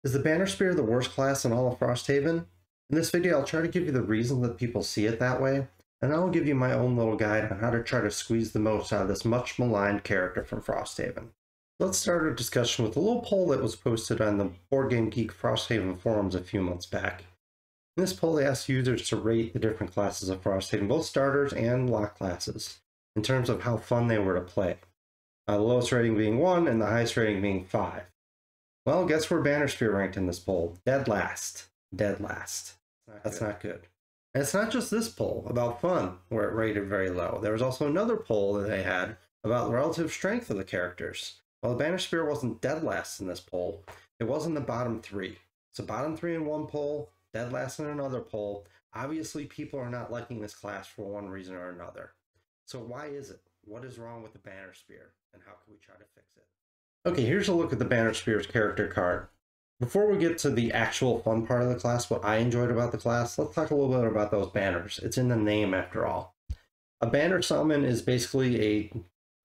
Is the Banner Spear the worst class in all of Frosthaven? In this video, I'll try to give you the reason that people see it that way, and I'll give you my own little guide on how to try to squeeze the most out of this much maligned character from Frosthaven. Let's start our discussion with a little poll that was posted on the Board Game Geek Frosthaven forums a few months back. In this poll, they asked users to rate the different classes of Frosthaven, both starters and lock classes, in terms of how fun they were to play. The lowest rating being 1 and the highest rating being 5. Well, guess where Banner Spear ranked in this poll? Dead last. Dead last. That's not good. And it's not just this poll about fun where it rated very low. There was also another poll that they had about the relative strength of the characters. While the Banner Spear wasn't dead last in this poll, it was in the bottom 3. So bottom 3 in one poll, dead last in another poll. Obviously, people are not liking this class for one reason or another. So why is it? What is wrong with the Banner Spear, and how can we try to fix it? Okay, here's a look at the Banner Spear's character card. Before we get to the actual fun part of the class, what I enjoyed about the class, let's talk a little bit about those banners. It's in the name after all. A banner summon is basically a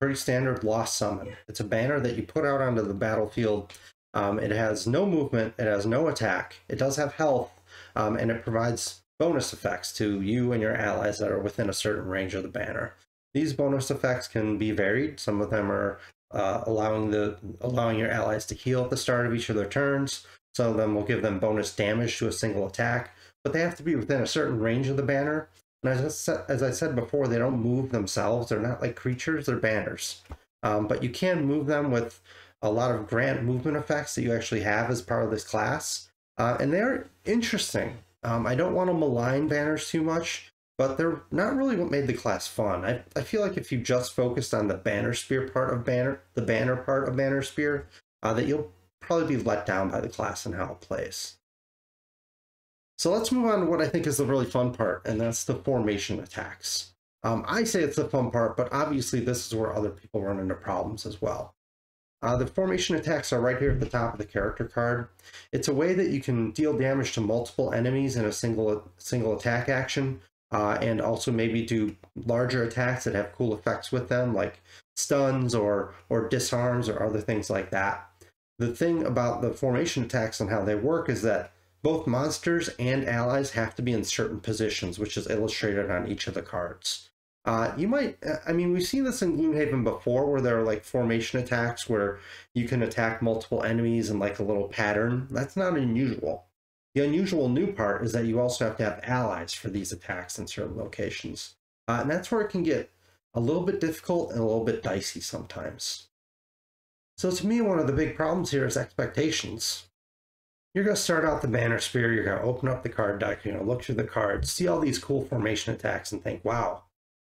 pretty standard lost summon. It's a banner that you put out onto the battlefield. It has no movement, it has no attack, it does have health, and it provides bonus effects to you and your allies that are within a certain range of the banner. These bonus effects can be varied. Some of them are allowing your allies to heal at the start of each of their turns. Some of them will give them bonus damage to a single attack, but they have to be within a certain range of the banner. And as I said before, they don't move themselves. They're not like creatures, they're banners. But you can move them with a lot of grant movement effects that you actually have as part of this class. And they're interesting. I don't want to malign banners too much, but they're not really what made the class fun. I feel like if you just focused on the Banner Spear part of the banner part of Banner Spear, that you'll probably be let down by the class and how it plays. So let's move on to what I think is the really fun part, and that's the formation attacks. I say it's the fun part, but obviously this is where other people run into problems as well. The formation attacks are right here at the top of the character card. It's a way that you can deal damage to multiple enemies in a single attack action. And also maybe do larger attacks that have cool effects with them, like stuns or disarms or other things like that. The thing about the formation attacks and how they work is that both monsters and allies have to be in certain positions, which is illustrated on each of the cards. We've seen this in Gloomhaven before, where there are like formation attacks where you can attack multiple enemies in like a little pattern. That's not unusual. The unusual new part is that you also have to have allies for these attacks in certain locations. And that's where it can get a little bit difficult and a little bit dicey sometimes. So to me, one of the big problems here is expectations. You're going to start out the Banner Spear, you're going to open up the card deck, look through the cards, see all these cool formation attacks and think, wow,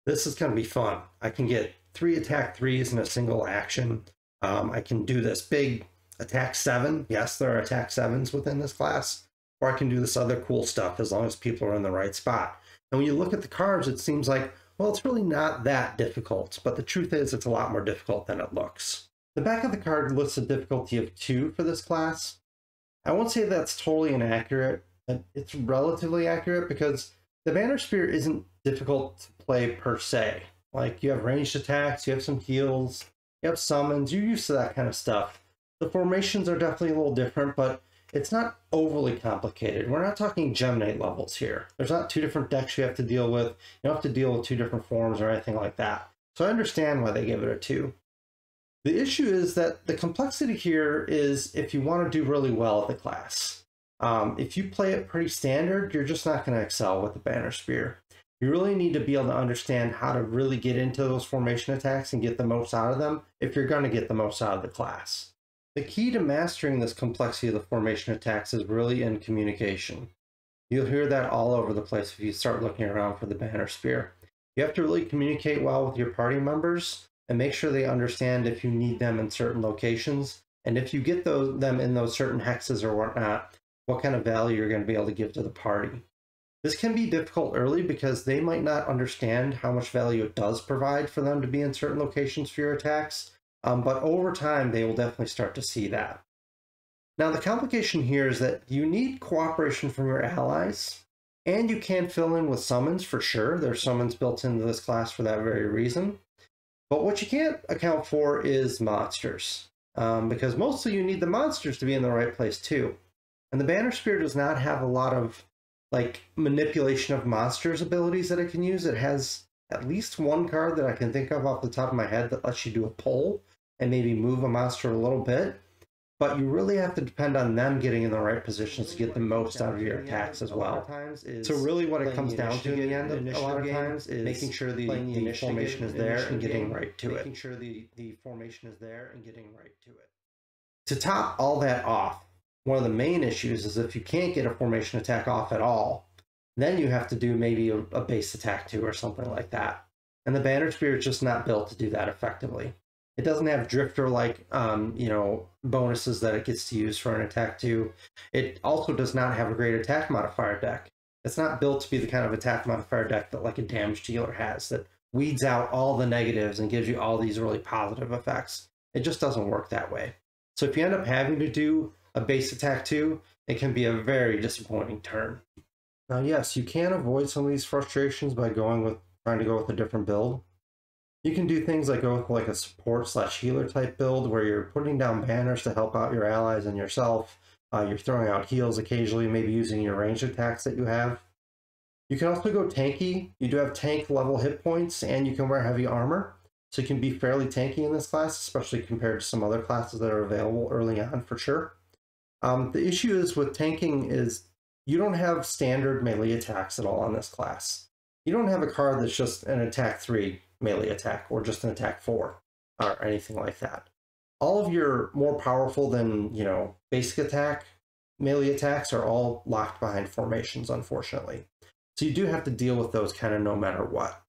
this is going to be fun. I can get 3 attack 3s in a single action. I can do this big attack 7. Yes, there are attack 7s within this class. Or I can do this other cool stuff as long as people are in the right spot. And when you look at the cards, it seems like, well, it's really not that difficult. But the truth is, it's a lot more difficult than it looks. The back of the card lists a difficulty of 2 for this class. I won't say that's totally inaccurate. It's relatively accurate because the Banner Spear isn't difficult to play per se. Like, you have ranged attacks, you have some heals, you have summons, you're used to that kind of stuff. The formations are definitely a little different, but it's not overly complicated. We're not talking Gem Knight levels here. There's not 2 different decks you have to deal with. You don't have to deal with 2 different forms or anything like that. So I understand why they give it a 2. The issue is that the complexity here is if you want to do really well at the class. If you play it pretty standard, you're just not going to excel with the Banner Spear. You really need to be able to understand how to really get into those formation attacks and get the most out of them if you're going to get the most out of the class. The key to mastering this complexity of the formation attacks is really in communication. You'll hear that all over the place if you start looking around for the Banner Spear. You have to really communicate well with your party members and make sure they understand if you need them in certain locations, and if you get them in those certain hexes or whatnot, what kind of value you're going to be able to give to the party. This can be difficult early because they might not understand how much value it does provide for them to be in certain locations for your attacks. But over time, they will definitely start to see that. Now, the complication here is that you need cooperation from your allies, and you can fill in with summons for sure. There's summons built into this class for that very reason. But what you can't account for is monsters, because mostly you need the monsters to be in the right place too. And the Banner Spear does not have a lot of like manipulation of monsters abilities that it can use. It has at least one card that I can think of off the top of my head that lets you do a pull and maybe move a monster a little bit. But you really have to depend on them getting in the right positions to get the most out of your attacks as well. So really what it comes down to in the end of a lot of times is making sure the formation is there and getting right to it. Making sure the formation is there and getting right to it. To top all that off, one of the main issues is if you can't get a formation attack off at all, then you have to do maybe a base attack 2 or something like that. And the Banner Spear is just not built to do that effectively. It doesn't have Drifter-like, bonuses that it gets to use for an attack 2. It also does not have a great attack modifier deck. It's not built to be the kind of attack modifier deck that like a damage dealer has, that weeds out all the negatives and gives you all these really positive effects. It just doesn't work that way. So if you end up having to do a base attack 2, it can be a very disappointing turn. Now, yes, you can avoid some of these frustrations by trying to go with a different build. You can do things like go with like a support/healer type build where you're putting down banners to help out your allies and yourself. You're throwing out heals occasionally, maybe using your ranged attacks that you have. You can also go tanky. You do have tank level hit points and you can wear heavy armor. So you can be fairly tanky in this class, especially compared to some other classes that are available early on for sure. The issue is with tanking is you don't have standard melee attacks at all on this class. You don't have a card that's just an attack 3 melee attack or just an attack 4 or anything like that. All of your more powerful than, basic attack melee attacks are all locked behind formations, unfortunately. So you do have to deal with those kind of no matter what.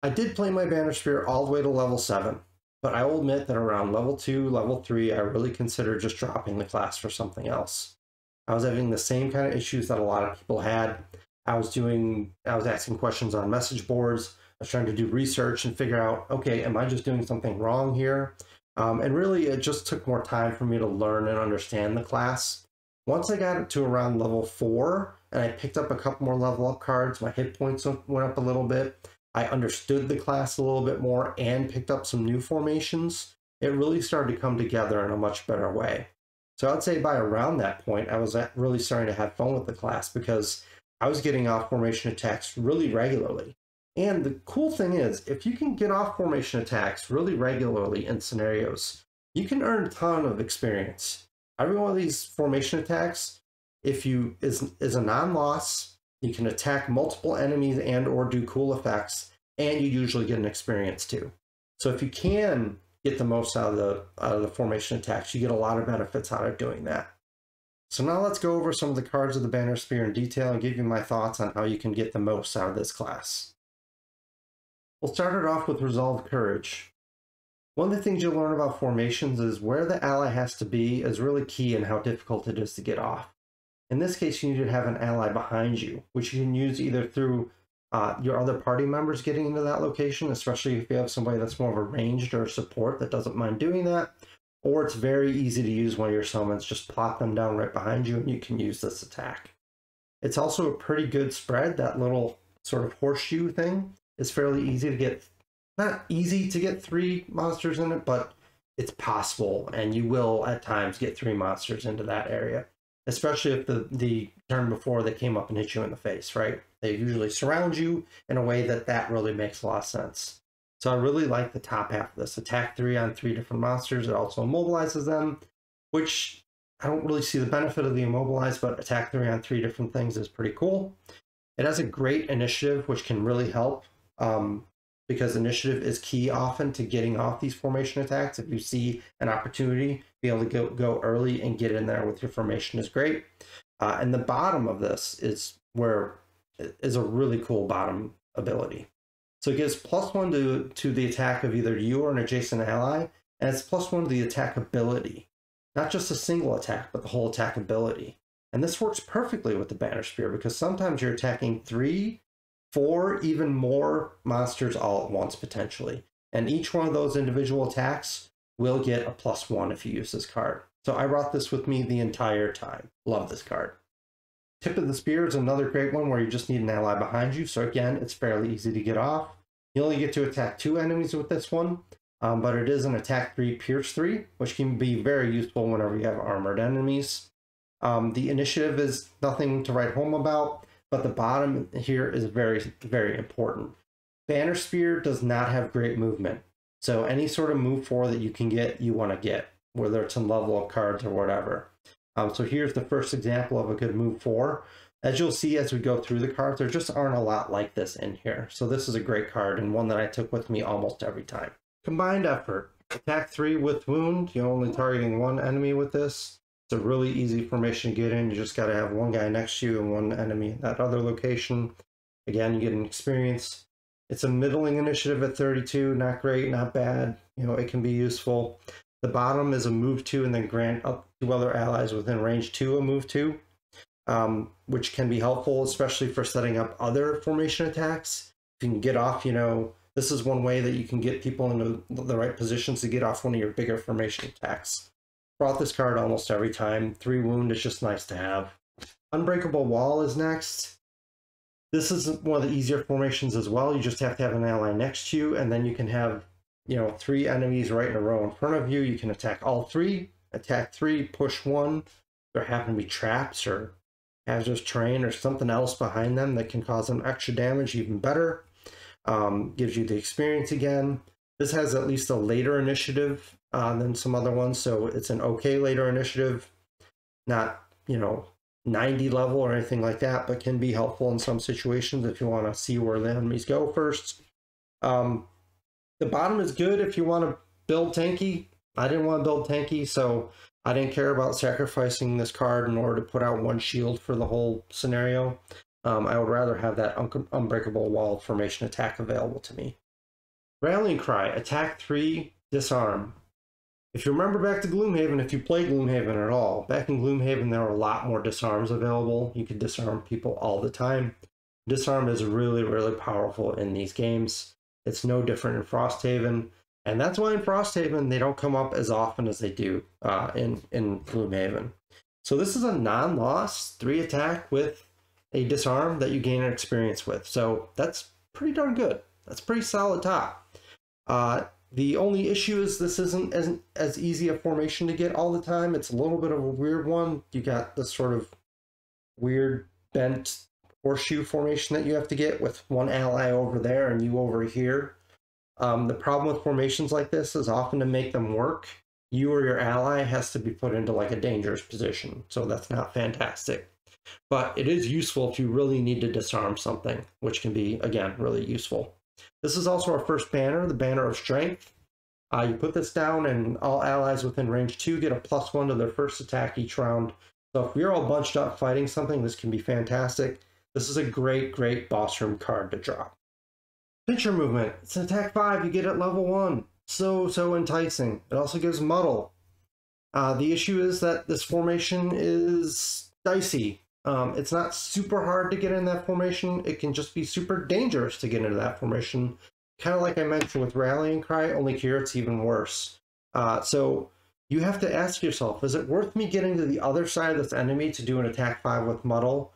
I did play my Banner Spear all the way to level 7, but I will admit that around level 2, level 3, I really considered just dropping the class for something else. I was having the same kind of issues that a lot of people had. I was asking questions on message boards. I was trying to do research and figure out, okay, am I just doing something wrong here? And really, it just took more time for me to learn and understand the class. Once I got it to around level 4, and I picked up a couple more level up cards, my hit points went up a little bit. I understood the class a little bit more and picked up some new formations. It really started to come together in a much better way. So I'd say by around that point, I was really starting to have fun with the class because I was getting off formation attacks really regularly. And the cool thing is, if you can get off formation attacks really regularly in scenarios, you can earn a ton of experience. Every one of these formation attacks, if you is a non-loss, you can attack multiple enemies and or do cool effects, and you usually get an experience too. So if you can get the most out of the formation attacks, you get a lot of benefits out of doing that. So now let's go over some of the cards of the Banner Spear in detail and give you my thoughts on how you can get the most out of this class. We'll start it off with Resolve Courage. One of the things you'll learn about formations is where the ally has to be is really key in how difficult it is to get off. In this case, you need to have an ally behind you, which you can use either through your other party members getting into that location, especially if you have somebody that's more of a ranged or support that doesn't mind doing that, or it's very easy to use one of your summons, just plop them down right behind you and you can use this attack. It's also a pretty good spread. That little sort of horseshoe thing is fairly easy to get. Not easy to get 3 monsters in it, but it's possible, and you will at times get 3 monsters into that area, especially if the turn before they came up and hit you in the face, right? They usually surround you in a way that really makes a lot of sense. So I really like the top half of this. Attack 3 on 3 different monsters. It also immobilizes them, which I don't really see the benefit of the immobilize, but attack 3 on 3 different things is pretty cool. It has a great initiative, which can really help. Because initiative is key often to getting off these formation attacks. If you see an opportunity, be able to go early and get in there with your formation is great. And the bottom of this is a really cool bottom ability. So it gives +1 to the attack of either you or an adjacent ally, and it's +1 to the attack ability. Not just a single attack, but the whole attack ability. And this works perfectly with the Banner Spear because sometimes you're attacking 3, 4, even more monsters all at once potentially. And each one of those individual attacks will get a +1 if you use this card. So I brought this with me the entire time. Love this card. Tip of the Spear is another great one where you just need an ally behind you. So again, it's fairly easy to get off. You only get to attack 2 enemies with this one, but it is an attack 3, pierce 3, which can be very useful whenever you have armored enemies. The initiative is nothing to write home about, but the bottom here is very, very important. Banner Spear does not have great movement. So any sort of move 4 that you can get, you want to get, whether it's in level up cards or whatever. So here's the first example of a good move 4. As you'll see as we go through the cards, there just aren't a lot like this in here. So this is a great card and one that I took with me almost every time. Combined Effort. Attack 3 with Wound. You're only targeting one enemy with this. It's a really easy formation to get in. You just got to have one guy next to you and one enemy in that other location. Again, you get an experience. It's a middling initiative at 32. Not great, not bad. You know, it can be useful. The bottom is a move 2 and then grant up to other allies within range 2 a move 2, which can be helpful, especially for setting up other formation attacks. If you can get off, you know, this is one way that you can get people into the right positions to get off one of your bigger formation attacks. Brought this card almost every time. 3 wound is just nice to have. Unbreakable Wall is next. This is one of the easier formations as well. You just have to have an ally next to you, and then you can have, you know, 3 enemies right in a row in front of you. You can attack all 3, attack 3, push 1. There happen to be traps or hazardous terrain or something else behind them that can cause them extra damage, even better. Gives you the experience again. This has at least a later initiative than some other ones, so it's an okay later initiative. Not, you know, 90 level or anything like that, but can be helpful in some situations if you want to see where the enemies go first. The bottom is good if you want to build tanky. I didn't want to build tanky, so I didn't care about sacrificing this card in order to put out 1 shield for the whole scenario. I would rather have that Unbreakable Wall formation attack available to me. Rallying Cry, attack 3, disarm. If you remember back to Gloomhaven, if you play Gloomhaven at all, back in Gloomhaven there were a lot more disarms available. You could disarm people all the time. Disarm is really, really powerful in these games. It's no different in Frosthaven, and that's why in Frosthaven they don't come up as often as they do in Gloomhaven. So this is a non-loss 3 attack with a disarm that you gain an experience with. So that's pretty darn good. That's pretty solid top. The only issue is this isn't as easy a formation to get all the time. It's a little bit of a weird one. You got this sort of weird bent horseshoe formation that you have to get with one ally over there and you over here. The problem with formations like this is often to make them work, you or your ally has to be put into like a dangerous position. So that's not fantastic. But it is useful if you really need to disarm something, which can be, again, really useful. This is also our first banner, the Banner of Strength. You put this down and all allies within range 2 get a +1 to their first attack each round. So if we're all bunched up fighting something, this can be fantastic. This is a great, great boss room card to drop. Pincer movement. It's an attack 5. You get it level 1. So enticing. It also gives muddle. The issue is that this formation is dicey. It's not super hard to get in that formation. It can just be super dangerous to get into that formation. Kind of like I mentioned with Rallying Cry, only here it's even worse. So you have to ask yourself, is it worth me getting to the other side of this enemy to do an attack 5 with muddle?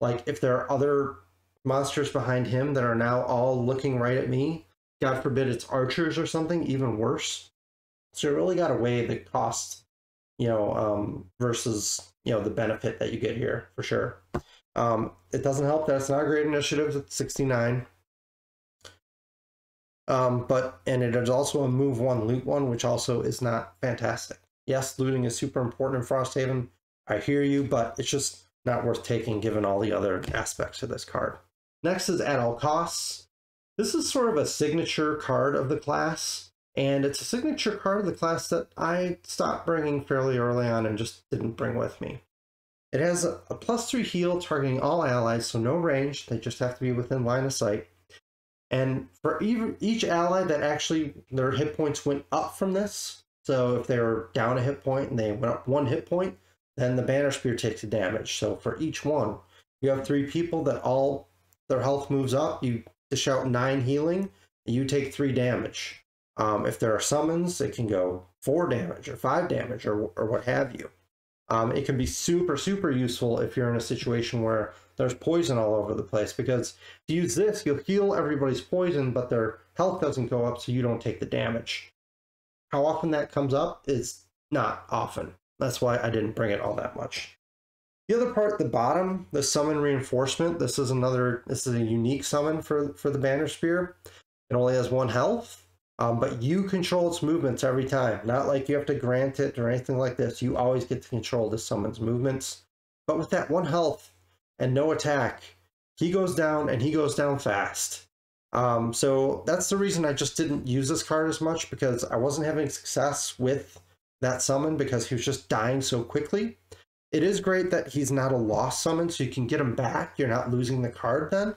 Like if there are other monsters behind him that are now all looking right at me, God forbid it's archers or something, even worse. So you really got to weigh the cost, you know, versus, you know, the benefit that you get here for sure. It doesn't help that it's not a great initiative at 69. And it is also a move 1, loot 1, which also is not fantastic. Yes, looting is super important in Frosthaven. I hear you, but it's just not worth taking given all the other aspects of this card. Next is At All Costs. This is sort of a signature card of the class, and it's a signature card of the class that I stopped bringing fairly early on and just didn't bring with me. It has a +3 heal targeting all allies, so no range. They just have to be within line of sight. And for each ally that actually their hit points went up from this, so if they were down a hit point and they went up 1 hit point, then the Banner Spear takes a damage. So for each one, you have 3 people that all their health moves up. You dish out 9 healing, you take 3 damage. If there are summons, it can go 4 damage or 5 damage or what have you. It can be super, super useful if you're in a situation where there's poison all over the place, because if you use this, you'll heal everybody's poison, but their health doesn't go up, so you don't take the damage. How often that comes up is not often. That's why I didn't bring it all that much. The other part, the bottom, the summon reinforcement. This is a unique summon for the Banner Spear. It only has 1 health, but you control its movements every time. Not like you have to grant it or anything like this. You always get to control this summon's movements. But with that 1 health and no attack, he goes down and he goes down fast. So that's the reason I just didn't use this card as much, because I wasn't having success with that summon because he was just dying so quickly. It is great that he's not a lost summon, so you can get him back. You're not losing the card then.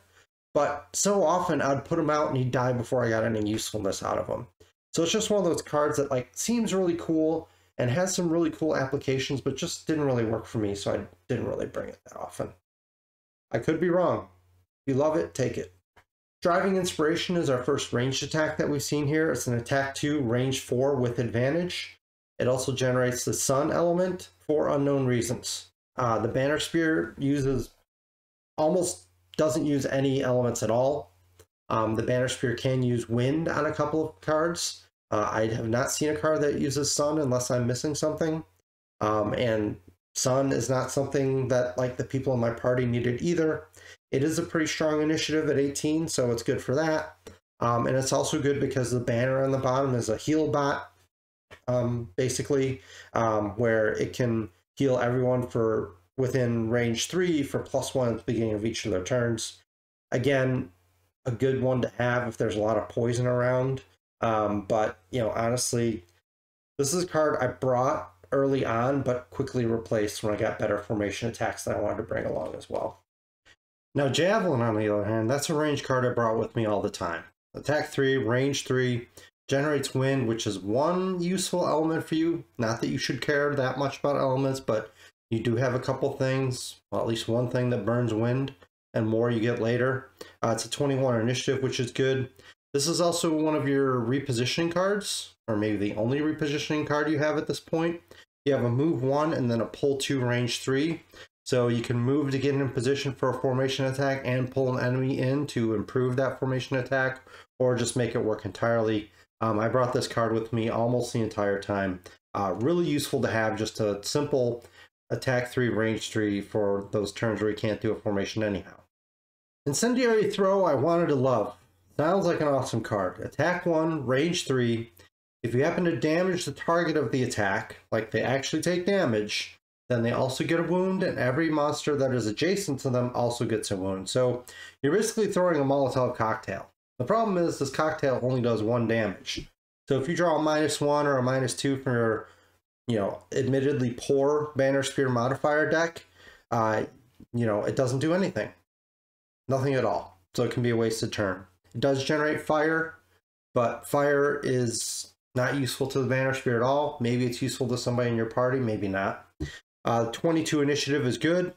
But so often I'd put him out and he'd die before I got any usefulness out of him. So it's just one of those cards that like seems really cool and has some really cool applications, but just didn't really work for me, so I didn't really bring it that often. I could be wrong. If you love it, take it. Driving Inspiration is our first ranged attack that we've seen here. It's an attack 2, range 4 with advantage. It also generates the sun element for unknown reasons. The Banner Spear doesn't use any elements at all. The Banner Spear can use wind on a couple of cards. I have not seen a card that uses sun unless I'm missing something. And sun is not something that like the people in my party needed either. It is a pretty strong initiative at 18, so it's good for that. And it's also good because the banner on the bottom is a heal bot, basically, where it can heal everyone for within range 3 for +1 at the beginning of each of their turns. Again, a good one to have if there's a lot of poison around. But, you know, honestly, this is a card I brought early on, but quickly replaced when I got better formation attacks that I wanted to bring along as well. Now, Javelin, on the other hand, that's a range card I brought with me all the time. Attack 3, range 3, generates wind, which is one useful element for you. Not that you should care that much about elements, but you do have a couple things, well, at least one thing that burns wind, and more you get later. It's a 21 initiative, which is good. This is also one of your repositioning cards, or maybe the only repositioning card you have at this point. You have a move 1 and then a pull 2, range 3. So you can move to get in position for a formation attack and pull an enemy in to improve that formation attack, or just make it work entirely. I brought this card with me almost the entire time. Really useful to have, just a simple attack 3, range 3 for those turns where you can't do a formation anyhow. Incendiary Throw, I wanted to love. Sounds like an awesome card. Attack 1, range 3. If you happen to damage the target of the attack, like they actually take damage, then they also get a wound, and every monster that is adjacent to them also gets a wound. So you're basically throwing a Molotov cocktail. The problem is this cocktail only does 1 damage. So if you draw a -1 or a -2 from your, you know, admittedly poor Banner Spear modifier deck, you know, it doesn't do anything. Nothing at all. So it can be a wasted turn. It does generate fire, but fire is not useful to the Banner Spear at all. Maybe it's useful to somebody in your party, maybe not. 22 initiative is good.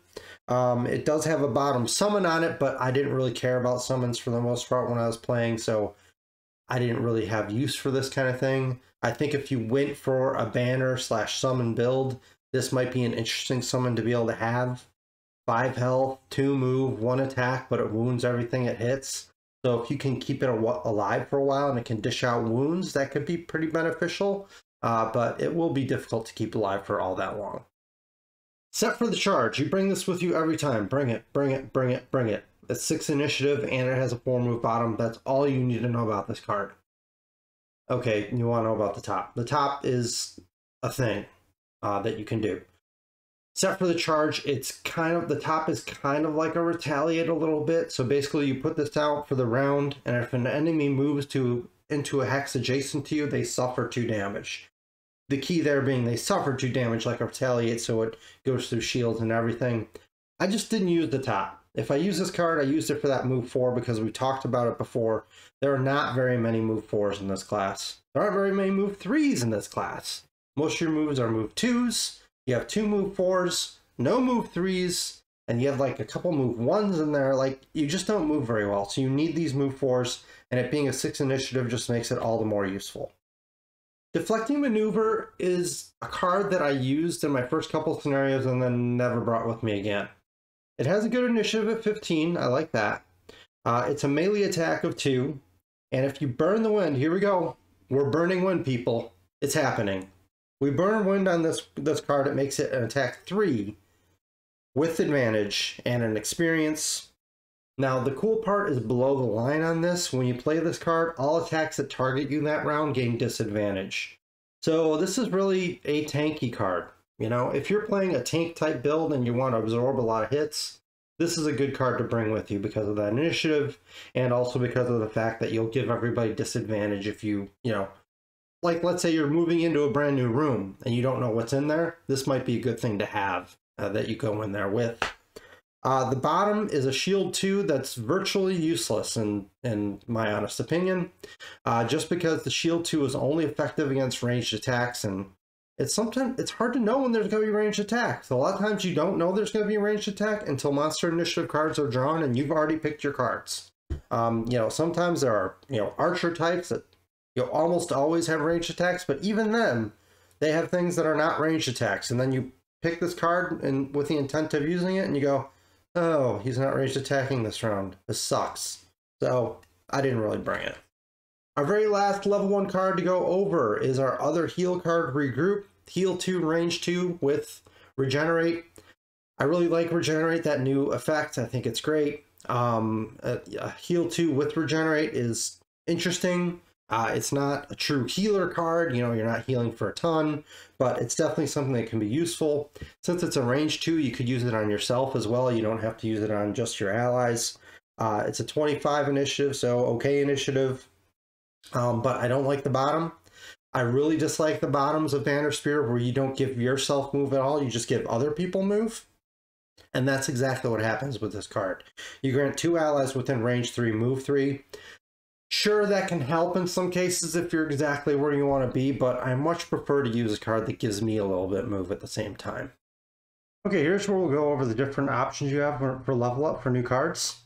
It does have a bottom summon on it, but I didn't really care about summons for the most part when I was playing, so I didn't really have use for this kind of thing. I think if you went for a banner/summon build, this might be an interesting summon to be able to have. 5 health, 2 move, 1 attack, but it wounds everything it hits. So if you can keep it alive for a while and it can dish out wounds, that could be pretty beneficial, but it will be difficult to keep alive for all that long. Set for the charge. You bring this with you every time. Bring it, bring it, bring it, bring it. It's 6 initiative and it has a 4 move bottom. That's all you need to know about this card. Okay, you want to know about the top. The top is a thing that you can do. Set for the charge, the top is kind of like a retaliate a little bit. So basically you put this out for the round, and if an enemy moves into a hex adjacent to you, they suffer 2 damage. The key there being they suffer 2 damage like a retaliate, so it goes through shields and everything. I just didn't use the top. If I use this card, I used it for that move 4 because we talked about it before. There are not very many move 4s in this class. There aren't very many move 3s in this class. Most of your moves are move 2s. You have 2 move 4s, no move 3s, and you have like a couple move 1s in there. Like, you just don't move very well. So you need these move 4s, and it being a 6 initiative just makes it all the more useful. Deflecting Maneuver is a card that I used in my first couple of scenarios and then never brought with me again. It has a good initiative at 15, I like that. It's a melee attack of 2, and if you burn the wind, here we go. We're burning wind, people. It's happening. We burn wind on this card, it makes it an attack 3. with advantage and an experience. Now, the cool part is below the line on this. When you play this card, all attacks that target you that round gain disadvantage. So this is really a tanky card. You know, if you're playing a tank type build and you want to absorb a lot of hits, this is a good card to bring with you because of that initiative, and also because of the fact that you'll give everybody disadvantage if you know, like let's say you're moving into a brand new room and you don't know what's in there. This might be a good thing to have that you go in there with. The bottom is a shield 2 that's virtually useless in my honest opinion, just because the shield 2 is only effective against ranged attacks, and it's hard to know when there's going to be ranged attacks. A lot of times you don't know there's going to be a ranged attack until monster initiative cards are drawn and you've already picked your cards. You know, sometimes there are, you know, archer types that you'll almost always have ranged attacks, but even then they have things that are not ranged attacks, and then you pick this card and with the intent of using it and you go, oh, he's not ranged attacking this round. This sucks. So I didn't really bring it. Our very last level 1 card to go over is our other heal card, Regroup. Heal 2, range 2 with Regenerate. I really like Regenerate, that new effect. I think it's great. Heal 2 with Regenerate is interesting. It's not a true healer card, you know, you're not healing for a ton, but it's definitely something that can be useful. Since it's a range 2, you could use it on yourself as well. You don't have to use it on just your allies. It's a 25 initiative, so okay initiative. But I don't like the bottom. I really dislike the bottoms of Banner Spear where you don't give yourself move at all, you just give other people move. And that's exactly what happens with this card. You grant 2 allies within range 3, move 3. Sure, that can help in some cases if you're exactly where you want to be, but I much prefer to use a card that gives me a little bit move at the same time. Okay, here's where we'll go over the different options you have for level up for new cards.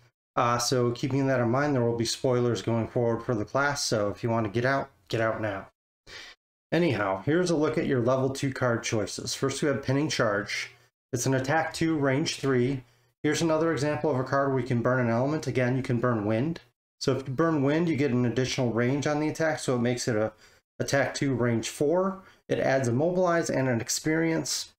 So keeping that in mind, there will be spoilers going forward for the class, so if you want to get out now. Anyhow, here's a look at your level 2 card choices. First we have Pinning Charge. It's an attack 2, range 3. Here's another example of a card where you can burn an element. Again, you can burn wind. So if you burn wind, you get an additional range on the attack, so it makes it a attack 2, range 4. It adds immobilize and an experience.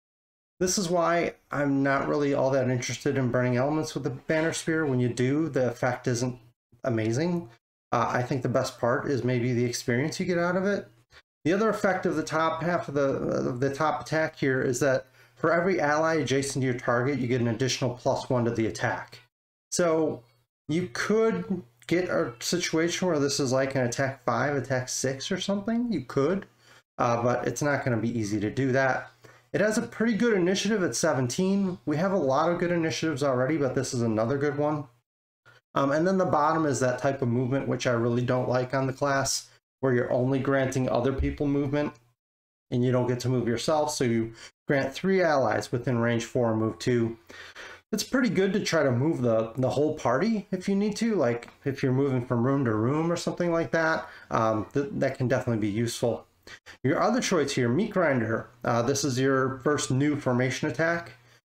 This is why I'm not really all that interested in burning elements with the Banner Spear. When you do, the effect isn't amazing. I think the best part is maybe the experience you get out of it. The other effect of the top half of the top attack here is that for every ally adjacent to your target, you get an additional +1 to the attack. So you could get a situation where this is like an attack 5, attack 6 or something. You could, but it's not going to be easy to do that. It has a pretty good initiative at 17. We have a lot of good initiatives already, but this is another good one. And then the bottom is that type of movement, which I really don't like on the class, where you're only granting other people movement and you don't get to move yourself. So you grant 3 allies within range 4, move 2. It's pretty good to try to move the whole party if you need to, like if you're moving from room to room or something like that. That can definitely be useful. Your other choice here, Meat Grinder. This is your first new formation attack.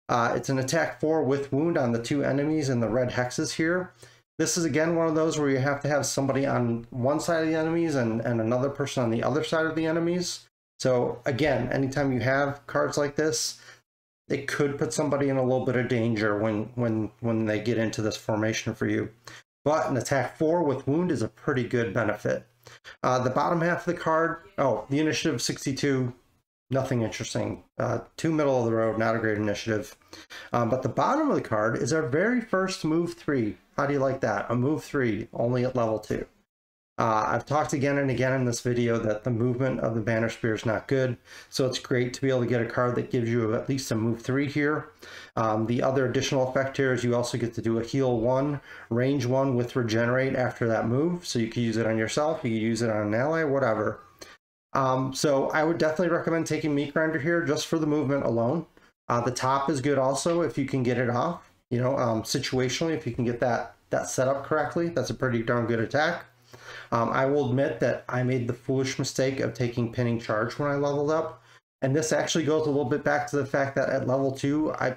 It's an attack 4 with wound on the 2 enemies in the red hexes here. This is again one of those where you have to have somebody on one side of the enemies and another person on the other side of the enemies. So again, anytime you have cards like this, it could put somebody in a little bit of danger when they get into this formation for you. But an attack 4 with wound is a pretty good benefit. The bottom half of the card, the initiative 62, nothing interesting. 2 middle of the road, not a great initiative. But the bottom of the card is our very first move 3. How do you like that? A move 3, only at level 2. I've talked again and again in this video that the movement of the Banner Spear is not good, so it's great to be able to get a card that gives you at least a move 3 here. The other additional effect here is you also get to do a heal 1, range 1 with regenerate after that move, so you can use it on yourself, you can use it on an ally, whatever. So I would definitely recommend taking Meat Grinder here just for the movement alone. The top is good also if you can get it off, you know, situationally, if you can get that set up correctly. That's a pretty darn good attack. I will admit that I made the foolish mistake of taking Pinning Charge when I leveled up, and this actually goes a little bit back to the fact that at level 2 I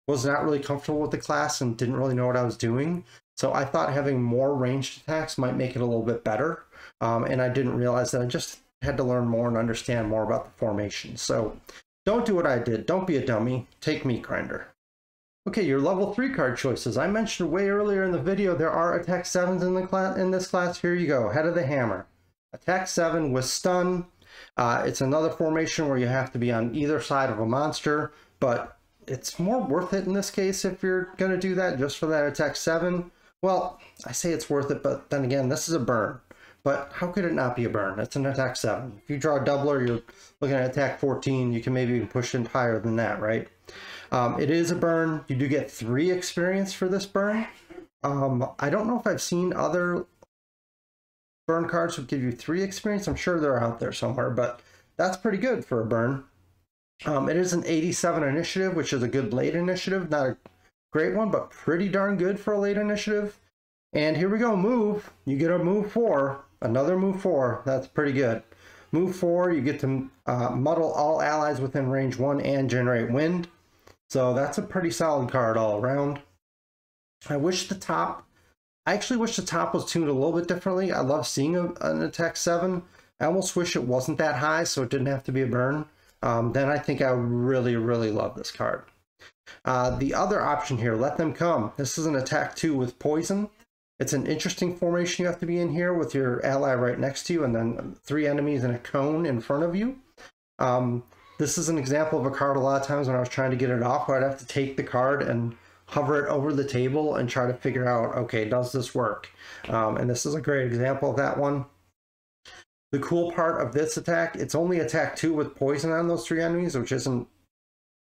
was not really comfortable with the class and didn't really know what I was doing, so I thought having more ranged attacks might make it a little bit better, and I didn't realize that I just had to learn more and understand more about the formation. So don't do what I did. Don't be a dummy. Take Meat Grinder. Okay, your level 3 card choices. I mentioned way earlier in the video there are attack 7s in this class. Here you go, Head of the Hammer. Attack 7 with stun. It's another formation where you have to be on either side of a monster, but it's more worth it in this case if you're going to do that just for that attack 7. Well, I say it's worth it, but then again, this is a burn. But how could it not be a burn? It's an attack 7. If you draw a doubler, you're looking at attack 14. You can maybe even push it higher than that, right? It is a burn. You do get 3 experience for this burn. I don't know if I've seen other burn cards would give you 3 experience. I'm sure they're out there somewhere, but that's pretty good for a burn. It is an 87 initiative, which is a good late initiative. Not a great one, but pretty darn good for a late initiative. And here we go, move. You get a move 4, another move 4. That's pretty good. Move 4, you get to muddle all allies within range 1 and generate wind. So that's a pretty solid card all around. I actually wish the top was tuned a little bit differently. I love seeing an attack 7. I almost wish it wasn't that high so it didn't have to be a burn. Then I think I would really, really love this card. The other option here, Let Them Come. This is an attack 2 with poison. It's an interesting formation you have to be in here with your ally right next to you and then 3 enemies in a cone in front of you. This is an example of a card a lot of times when I was trying to get it off, where I'd have to take the card and hover it over the table and try to figure out, okay, does this work? And this is a great example of that one. The cool part of this attack, it's only attack 2 with poison on those 3 enemies, which isn't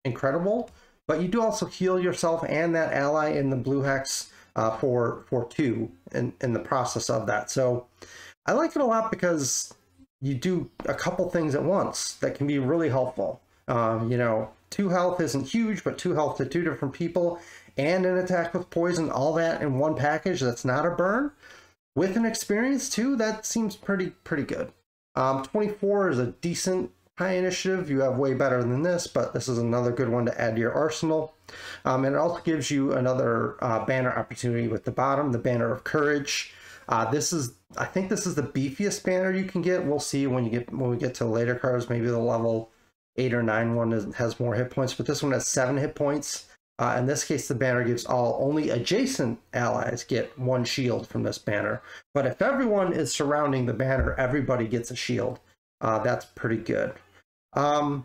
incredible, but you do also heal yourself and that ally in the blue hex for 2 in the process of that. So I like it a lot because you do a couple things at once that can be really helpful. You know, 2 health isn't huge, but 2 health to 2 different people and an attack with poison, all that in one package. That's not a burn. With an experience too, that seems pretty good. 24 is a decent high initiative. You have way better than this, but this is another good one to add to your arsenal. And it also gives you another banner opportunity with the bottom, the Banner of Courage. I think this is the beefiest banner you can get. We'll see when we get to later cards. Maybe the level 8 or 9 one has more hit points, but this one has 7 hit points. In this case, the banner gives only adjacent allies get 1 shield from this banner. But if everyone is surrounding the banner, everybody gets a shield. That's pretty good. I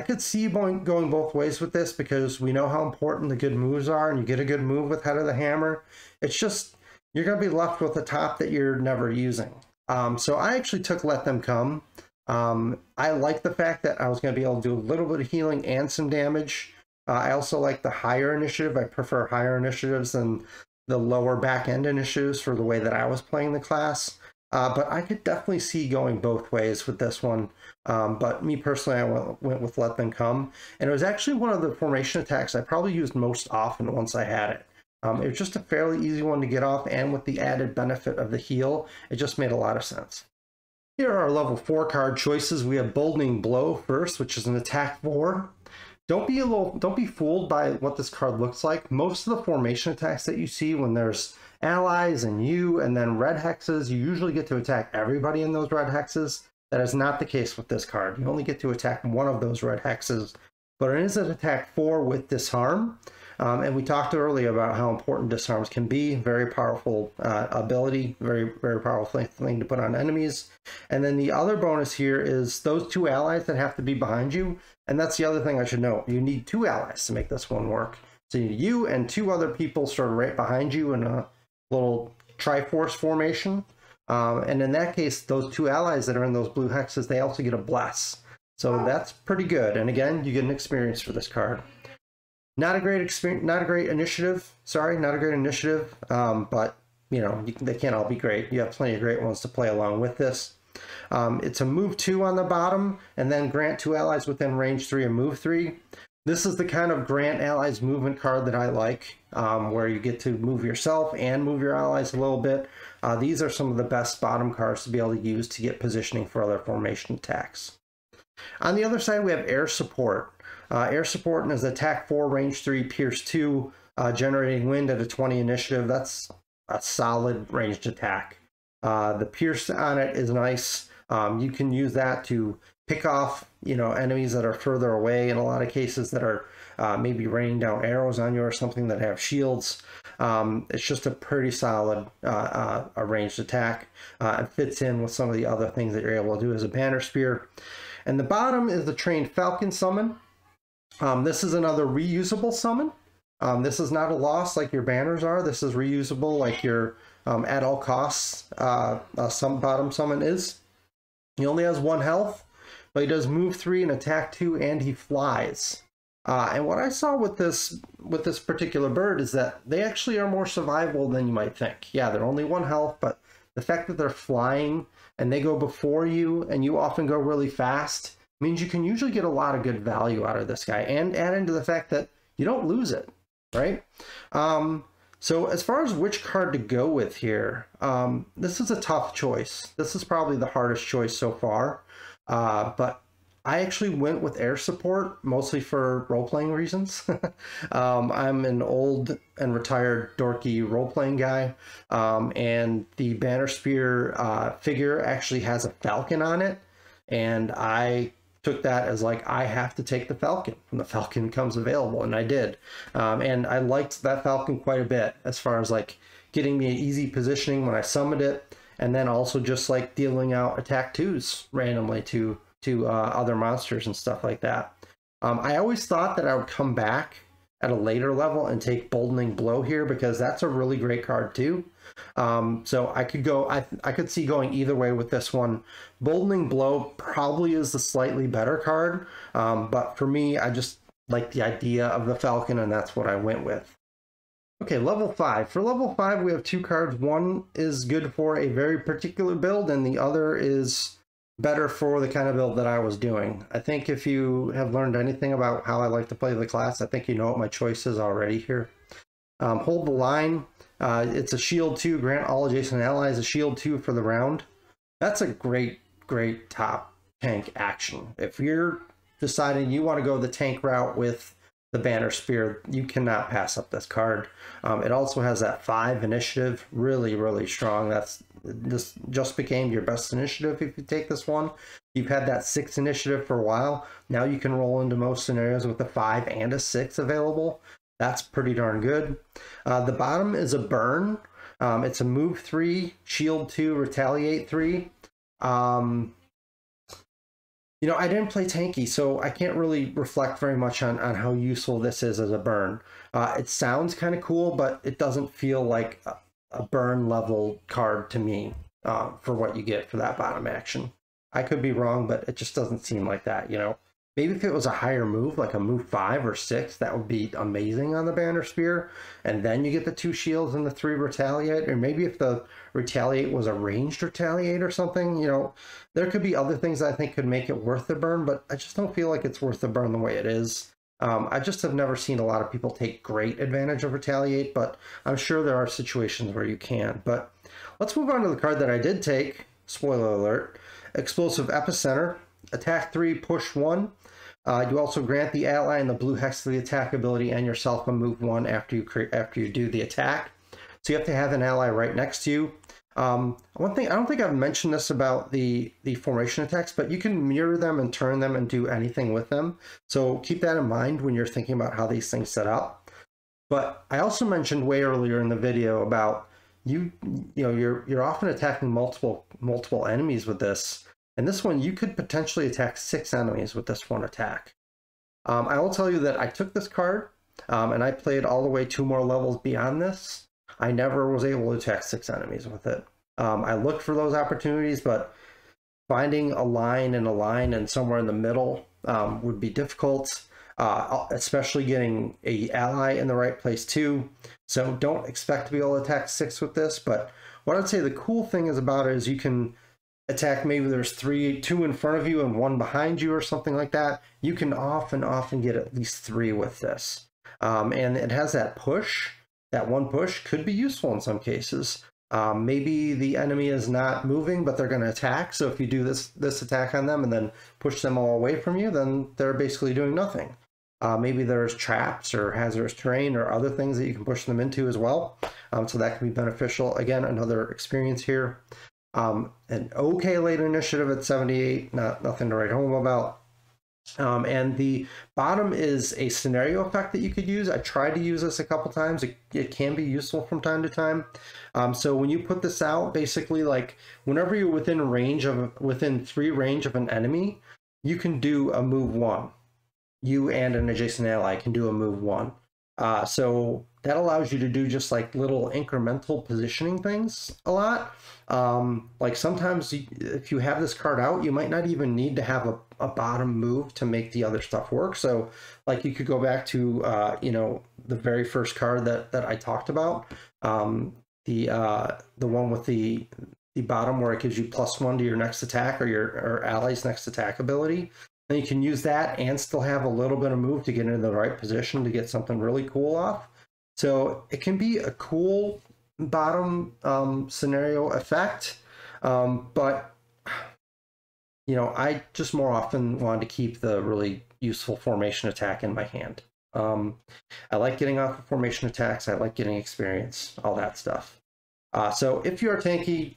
could see going both ways with this because we know how important the good moves are, and you get a good move with Head of the Hammer. It's just, you're going to be left with a top that you're never using. So I actually took Let Them Come. I like the fact that I was going to be able to do a little bit of healing and some damage. I also like the higher initiative. I prefer higher initiatives than the lower back end initiatives for the way that I was playing the class. But I could definitely see going both ways with this one. But me personally, I went with Let Them Come. And it was actually one of the formation attacks I probably used most often once I had it. It was just a fairly easy one to get off, and with the added benefit of the heal, it just made a lot of sense. Here are our level 4 card choices. We have Boldening Blow first, which is an attack 4. Don't be fooled by what this card looks like. Most of the formation attacks that you see when there's allies and you and then red hexes, you usually get to attack everybody in those red hexes. That is not the case with this card. You only get to attack one of those red hexes, but it is an attack 4 with disarm. And we talked earlier about how important disarms can be. Very powerful ability, very powerful thing to put on enemies. And then the other bonus here is those 2 allies that have to be behind you. And that's the other thing I should note. You need 2 allies to make this one work. So you and 2 other people sort of right behind you in a little Triforce formation. And in that case, those 2 allies that are in those blue hexes, they also get a bless. So that's pretty good. And again, you get an experience for this card. Not a great experience, not a great initiative. Sorry, not a great initiative. But you know, they can't all be great. You have plenty of great ones to play along with this. It's a move 2 on the bottom, and then grant 2 allies within range 3 and move 3. This is the kind of grant allies movement card that I like, where you get to move yourself and move your allies a little bit. These are some of the best bottom cards to be able to use to get positioning for other formation attacks. On the other side, we have Air Support. Air Support is attack 4, range 3, pierce 2, generating wind at a 20 initiative. That's a solid ranged attack. The pierce on it is nice. You can use that to pick off, you know, enemies that are further away in a lot of cases that are maybe raining down arrows on you or something that have shields. It's just a pretty solid a ranged attack. It fits in with some of the other things that you're able to do as a banner spear. And the bottom is the trained falcon summon. This is another reusable summon. This is not a loss like your banners are. This is reusable like your at all costs some bottom summon is. He only has 1 health, but he does move 3 and attack 2, and he flies. And what I saw with this particular bird is that they actually are more survivable than you might think. Yeah, they're only 1 health, but the fact that they're flying and they go before you and you often go really fast means you can usually get a lot of good value out of this guy, and add into the fact that you don't lose it, right? So as far as which card to go with here, this is a tough choice. This is probably the hardest choice so far, but I actually went with air support, mostly for role-playing reasons. I'm an old and retired dorky role-playing guy, and the Banner Spear figure actually has a falcon on it, and I took that as like, I have to take the falcon when the falcon comes available, and I did. And I liked that falcon quite a bit as far as like getting me an easy positioning when I summoned it, and then also just like dealing out attack 2s randomly to other monsters and stuff like that. I always thought that I would come back at a later level and take Boldening Blow here, because that's a really great card too. So I could go, I could see going either way with this one. Boldening Blow probably is the slightly better card, but for me, I just like the idea of the Falcon, and that's what I went with. Okay, level 5. For level 5, we have 2 cards. One is good for a very particular build, and the other is better for the kind of build that I was doing. I think if you have learned anything about how I like to play the class, I think you know what my choice is already here. Hold the Line. It's a shield 2, grant all adjacent allies a shield 2 for the round. That's a great top tank action. If you're deciding you want to go the tank route with the Banner Spear, you cannot pass up this card. It also has that 5 initiative, really strong. This just became your best initiative if you take this one. You've had that 6 initiative for a while. Now you can roll into most scenarios with a 5 and a 6 available. That's pretty darn good. The bottom is a burn. It's a move 3, shield 2, retaliate 3. You know, I didn't play tanky, so I can't really reflect very much on how useful this is as a burn. It sounds kind of cool, but it doesn't feel like a burn level card to me for what you get for that bottom action. I could be wrong, but it just doesn't seem like that, you know. Maybe if it was a higher move, like a move 5 or 6, that would be amazing on the Banner Spear. And then you get the 2 shields and the 3 retaliate. Or maybe if the retaliate was a ranged retaliate or something, you know, there could be other things I think could make it worth the burn, but I just don't feel like it's worth the burn the way it is. I just have never seen a lot of people take great advantage of retaliate, but I'm sure there are situations where you can. But let's move on to the card that I did take. Spoiler alert. Explosive Epicenter. Attack 3, push 1. You also grant the ally and the blue hex to the attack ability and yourself a move 1 after you do the attack. So you have to have an ally right next to you. One thing, I don't think I've mentioned this about the formation attacks, but you can mirror them and turn them and do anything with them. So keep that in mind when you're thinking about how these things set up. But I also mentioned way earlier in the video about you're often attacking multiple enemies with this. And this one, you could potentially attack 6 enemies with this one attack. I will tell you that I took this card, and I played all the way 2 more levels beyond this. I never was able to attack 6 enemies with it. I looked for those opportunities, but finding a line and somewhere in the middle would be difficult, especially getting an ally in the right place too. So don't expect to be able to attack 6 with this, but what I'd say the cool thing about it is you can attack, maybe there's 2 in front of you and 1 behind you or something like that. You can often get at least 3 with this. And it has that push. That 1 push could be useful in some cases. Maybe the enemy is not moving, but they're going to attack. So if you do this attack on them and then push them all away from you, then they're basically doing nothing. Maybe there's traps or hazardous terrain or other things that you can push them into as well. So that can be beneficial. Again, another experience here. An okay late initiative at 78, nothing to write home about. And the bottom is a scenario effect that you could use. I tried to use this a couple times. It can be useful from time to time. So when you put this out, basically like whenever you're within 3 range of an enemy, you can do a move 1. You and an adjacent ally can do a move 1. So that allows you to do just like little incremental positioning things a lot. Like sometimes if you have this card out, you might not even need to have a bottom move to make the other stuff work. So like you could go back to, the very first card that I talked about, the one with the bottom where it gives you +1 to your next attack or ally's next attack ability. And you can use that and still have a little bit of move to get into the right position to get something really cool off. So it can be a cool bottom scenario effect, but I just more often wanted to keep the really useful formation attack in my hand. I like getting off of formation attacks. I like getting experience, all that stuff. So if you're tanky,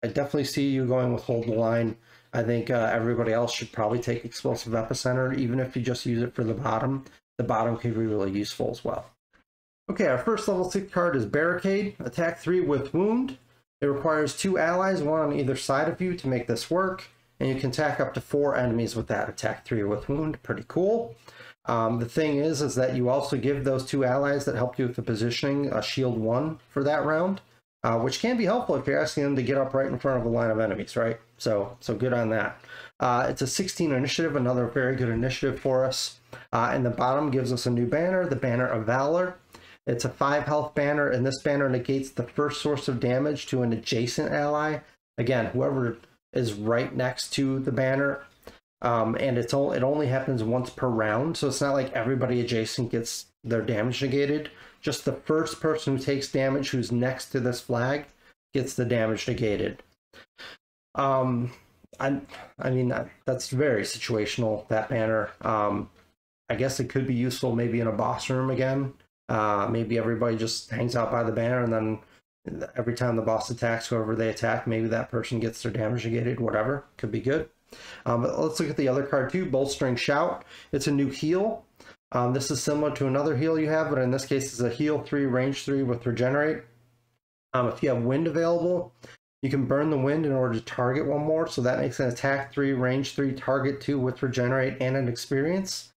I definitely see you going with Hold the Line. I think everybody else should probably take Explosive Epicenter, even if you just use it for the bottom. The bottom can be really useful as well. Okay, our first level 6 card is Barricade. Attack 3 with Wound. It requires 2 allies, 1 on either side of you to make this work. And you can attack up to 4 enemies with that. Attack 3 with Wound. Pretty cool. The thing is that you also give those 2 allies that help you with the positioning a shield 1 for that round. Which can be helpful if you're asking them to get up right in front of a line of enemies, right? So good on that. It's a 16 initiative, another very good initiative for us. And the bottom gives us a new banner, the Banner of Valor. It's a 5 health banner, and this banner negates the first source of damage to an adjacent ally. Again, whoever is right next to the banner. And it only happens once per round, so it's not like everybody adjacent gets their damage negated. Just the first person who takes damage who's next to this flag gets the damage negated. I mean, that's very situational, that banner. I guess it could be useful maybe in a boss room again. Maybe everybody just hangs out by the banner, and then every time the boss attacks whoever they attack, maybe that person gets their damage negated, whatever. Could be good. But let's look at the other card too, Bolstering Shout. It's a new heal. This is similar to another heal you have, but in this case it's a heal 3, range 3 with Regenerate. If you have wind available, you can burn the wind in order to target 1 more, so that makes an attack 3, range 3, target 2 with Regenerate and an experience.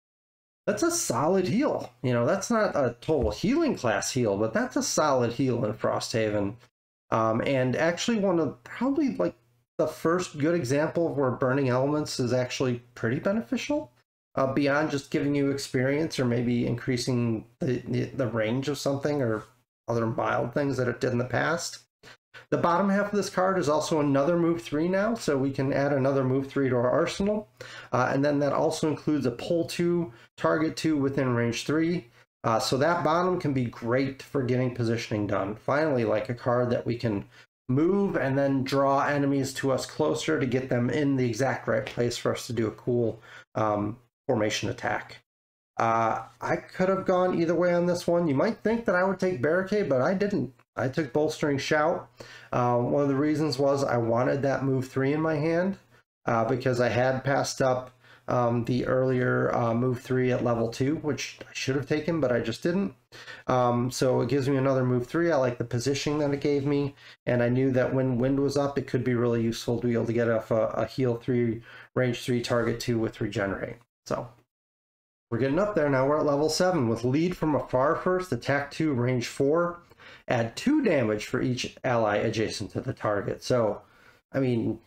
That's a solid heal. That's not a total healing class heal, but that's a solid heal in Frosthaven. And actually one of probably like the first good example of where burning elements is actually pretty beneficial. Beyond just giving you experience or maybe increasing the range of something or other mild things that it did in the past. The bottom half of this card is also another move 3 now, so we can add another move 3 to our arsenal. And then that also includes a pull 2, target 2 within range 3. So that bottom can be great for getting positioning done. Finally, like a card that we can move and then draw enemies to us closer to get them in the exact right place for us to do a cool formation attack. I could have gone either way on this one. You might think that I would take Barricade, but I didn't. I took Bolstering Shout. One of the reasons was I wanted that move 3 in my hand because I had passed up the earlier move 3 at level 2, which I should have taken, but I just didn't. So it gives me another move 3. I like the positioning that it gave me, and I knew that when wind was up, it could be really useful to be able to get off a heal 3, range 3, target 2 with Regenerate. So we're getting up there now. We're at level 7 with Lead from Afar first, attack 2, range 4. Add 2 damage for each ally adjacent to the target. So, I mean,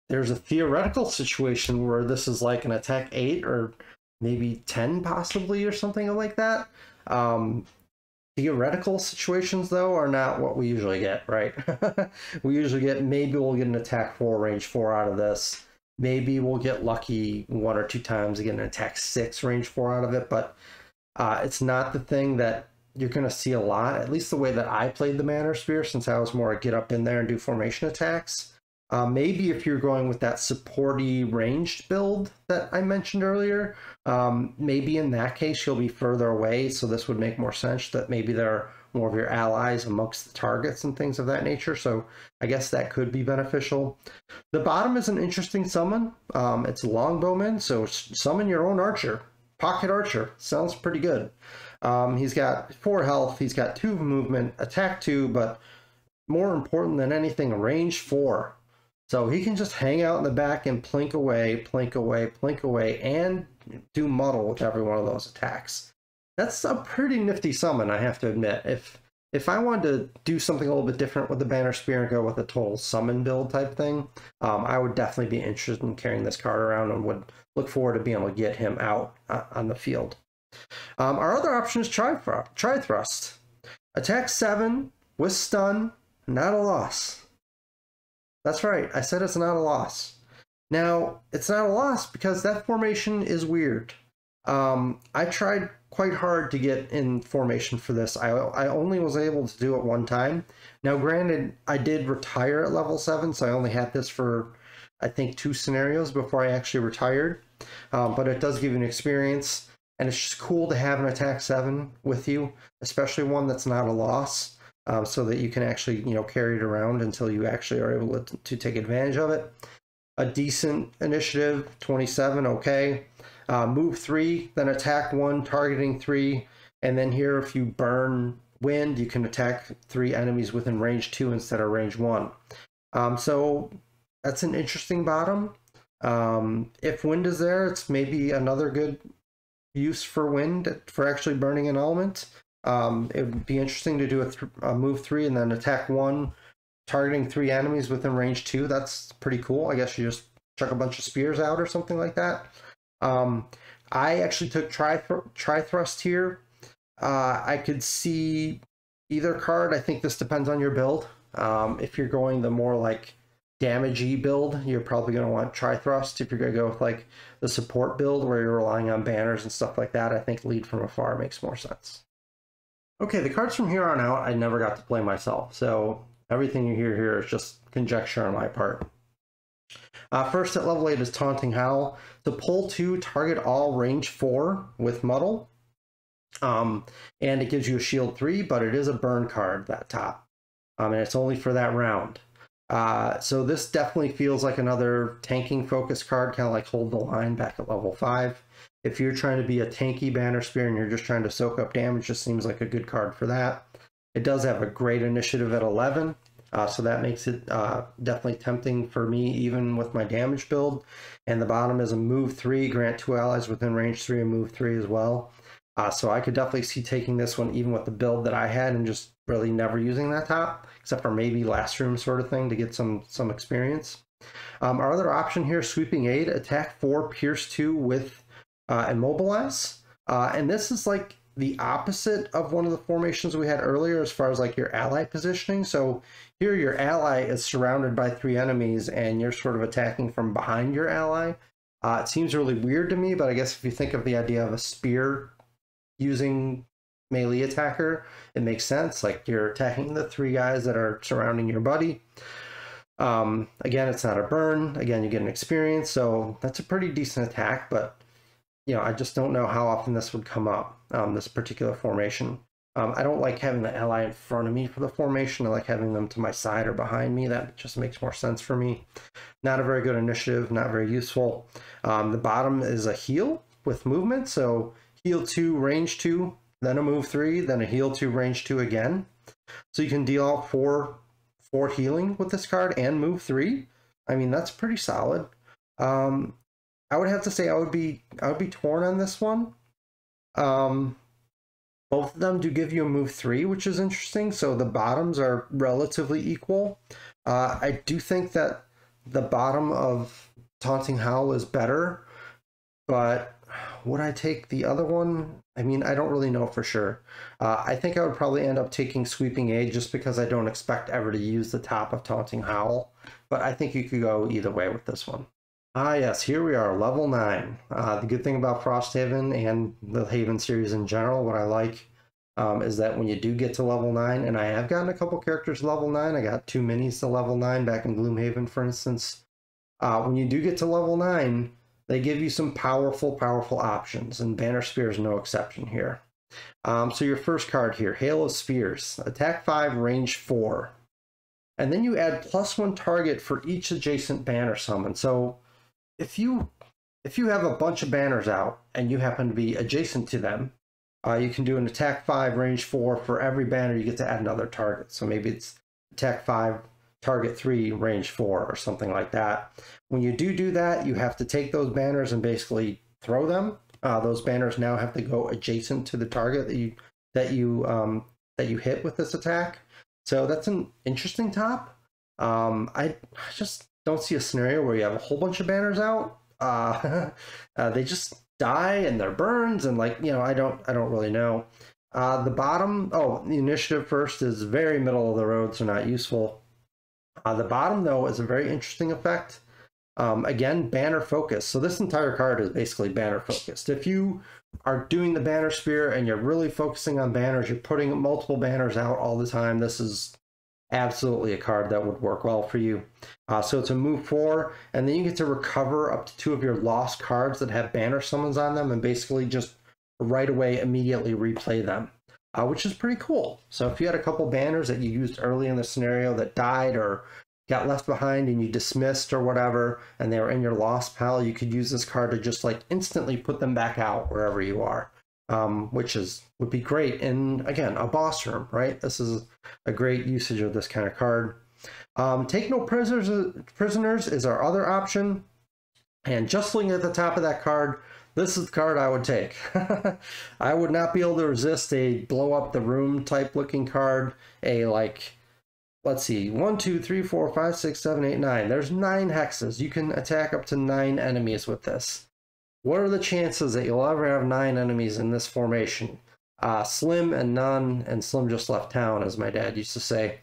there's a theoretical situation where this is like an attack 8 or maybe 10 possibly or something like that. Theoretical situations, though, are not what we usually get, right? We usually get, maybe we'll get an attack 4, range 4 out of this. Maybe we'll get lucky 1 or 2 times to get an attack 6, range 4 out of it, but it's not the thing that you're going to see a lot, at least the way that I played the Mana Spear, since I was more get up in there and do formation attacks. Maybe if you're going with that supporty ranged build that I mentioned earlier, maybe in that case you'll be further away, so this would make more sense that maybe there are more of your allies amongst the targets and things of that nature, so I guess that could be beneficial. The bottom is an interesting summon. It's a longbowman, so summon your own archer. Pocket archer. Sounds pretty good. He's got 4 health, he's got 2 movement, attack 2, but more important than anything, range 4. So he can just hang out in the back and plink away, plink away, plink away, and do muddle with every one of those attacks. That's a pretty nifty summon, I have to admit. If I wanted to do something a little bit different with the Banner Spear and go with a total summon build type thing, I would definitely be interested in carrying this card around and would look forward to being able to get him out on the field. Our other option is Tri-Thrust. Attack 7 with stun, not a loss. That's right, I said it's not a loss. Now, it's not a loss because that formation is weird. I tried quite hard to get in formation for this. I only was able to do it one time. Now, granted, I did retire at level 7, so I only had this for, I think, 2 scenarios before I actually retired. But it does give you an experience, and it's just cool to have an attack 7 with you, especially one that's not a loss. So that you can actually, carry it around until you actually are able to take advantage of it. A decent initiative, 27, okay. Move 3, then attack 1, targeting 3, and then here if you burn wind, you can attack 3 enemies within range 2 instead of range 1. So that's an interesting bottom. If wind is there, it's maybe another good use for wind for actually burning an element. It would be interesting to do a move 3 and then attack 1, targeting 3 enemies within range 2. That's pretty cool. I guess you just chuck a bunch of spears out or something like that. I actually took Tri-Thrust here. I could see either card. I think this depends on your build. If you're going the more like damagey build, you're probably going to want Tri-Thrust. If you're going to go with like the support build where you're relying on banners and stuff like that, I think Lead from Afar makes more sense. Okay, the cards from here on out, I never got to play myself, so everything you hear here is just conjecture on my part. First at level 8 is Taunting Howl. To pull 2, target all range 4 with Muddle. And it gives you a shield 3, but it is a burn card, that top. And it's only for that round. So this definitely feels like another tanking focus card, kind of like Hold the Line back at level 5. If you're trying to be a tanky Banner Spear and you're just trying to soak up damage, just seems like a good card for that. It does have a great initiative at 11, so that makes it definitely tempting for me, even with my damage build. And the bottom is a move 3, grant 2 allies within range 3 and move 3 as well. So I could definitely see taking this one even with the build that I had and just really never using that top, except for maybe last room sort of thing to get some experience. Our other option here, Sweeping Aid, attack 4, pierce 2 with Immobilize. And this is like the opposite of one of the formations we had earlier as far as like your ally positioning. So here your ally is surrounded by 3 enemies and you're sort of attacking from behind your ally. It seems really weird to me, but I guess if you think of the idea of a spear using melee attacker, it makes sense. Like you're attacking the 3 guys that are surrounding your buddy. Again, it's not a burn. Again, you get an experience, so that's a pretty decent attack, but I just don't know how often this would come up, this particular formation. I don't like having the ally in front of me for the formation. I like having them to my side or behind me. That just makes more sense for me. Not a very good initiative, not very useful. The bottom is a heal with movement, so heal 2, range 2, then a move 3, then a heal 2, range 2 again. So you can deal out 4 healing with this card and move 3. I mean, that's pretty solid. I would have to say I would be torn on this one. Both of them do give you a move 3, which is interesting. So the bottoms are relatively equal. I do think that the bottom of Taunting Howl is better, but would I take the other one? I mean, I don't really know for sure. I think I would probably end up taking Sweeping Aid just because I don't expect ever to use the top of Taunting Howl. But I think you could go either way with this one. Yes, here we are, level 9. The good thing about Frosthaven and the Haven series in general, what I like is that when you do get to level 9, and I have gotten a couple characters level 9, I got 2 minis to level 9 back in Gloomhaven, for instance. When you do get to level 9, they give you some powerful options, and Banner Spear is no exception here. So your first card here, Hail of Spears, attack 5, range 4. And then you add +1 target for each adjacent banner summon. So if you have a bunch of banners out and you happen to be adjacent to them, you can do an attack 5, range 4 for every banner. You get to add another target. So maybe it's attack 5, target 3, range 4, or something like that. When you do that, you have to take those banners and basically throw them. Those banners now have to go adjacent to the target that you hit with this attack. So that's an interesting top. I just don't see a scenario where you have a whole bunch of banners out. They just die and they're burns, and like, you know, I don't really know. The bottom, the initiative first is very middle of the road, so not useful. The bottom though is a very interesting effect. Again, banner focus. So this entire card is basically banner focused. If you are doing the Banner Spear and you're really focusing on banners, you're putting multiple banners out all the time, this is absolutely a card that would work well for you. So it's a move 4, and then you get to recover up to 2 of your lost cards that have banner summons on them, and basically just right away immediately replay them, which is pretty cool. So if you had a couple banners that you used early in the scenario that died or got left behind and you dismissed or whatever, and they were in your lost pile, you could use this card to just like instantly put them back out wherever you are, which would be great in, again, a boss room, right? This is a great usage of this kind of card. Take no prisoners is our other option, and just looking at the top of that card, this is the card I would take. I would not be able to resist a blow up the room type looking card, a like, let's see, 1, 2, 3, 4, 5, 6, 7, 8, 9. There's 9 hexes. You can attack up to 9 enemies with this. What are the chances that you'll ever have 9 enemies in this formation? Slim and none, and Slim just left town, as my dad used to say.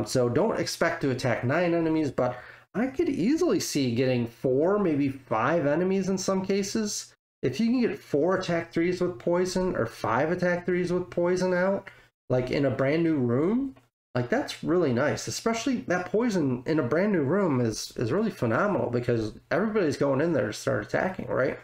So don't expect to attack 9 enemies, but I could easily see getting 4, maybe 5 enemies in some cases. If you can get 4 attack 3s with poison, or 5 attack 3s with poison out, like in a brand new room, like that's really nice. Especially that poison in a brand new room is really phenomenal, because everybody's going in there to start attacking, right?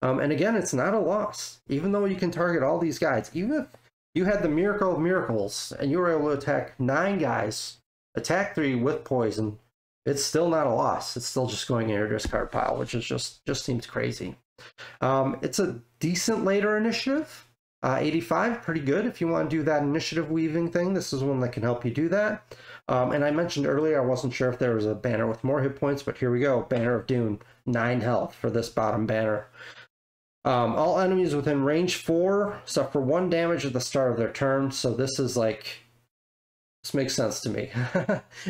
And again, it's not a loss. Even though you can target all these guys, even if you had the Miracle of Miracles and you were able to attack 9 guys, attack 3 with poison, it's still not a loss. It's still just going in your discard pile, which is just seems crazy. It's a decent later initiative. 85, pretty good if you want to do that initiative weaving thing. This is one that can help you do that. And I mentioned earlier, I wasn't sure if there was a banner with more hit points, but here we go. Banner of Doom, 9 health for this bottom banner. All enemies within range 4 suffer 1 damage at the start of their turn. So this is like, this makes sense to me.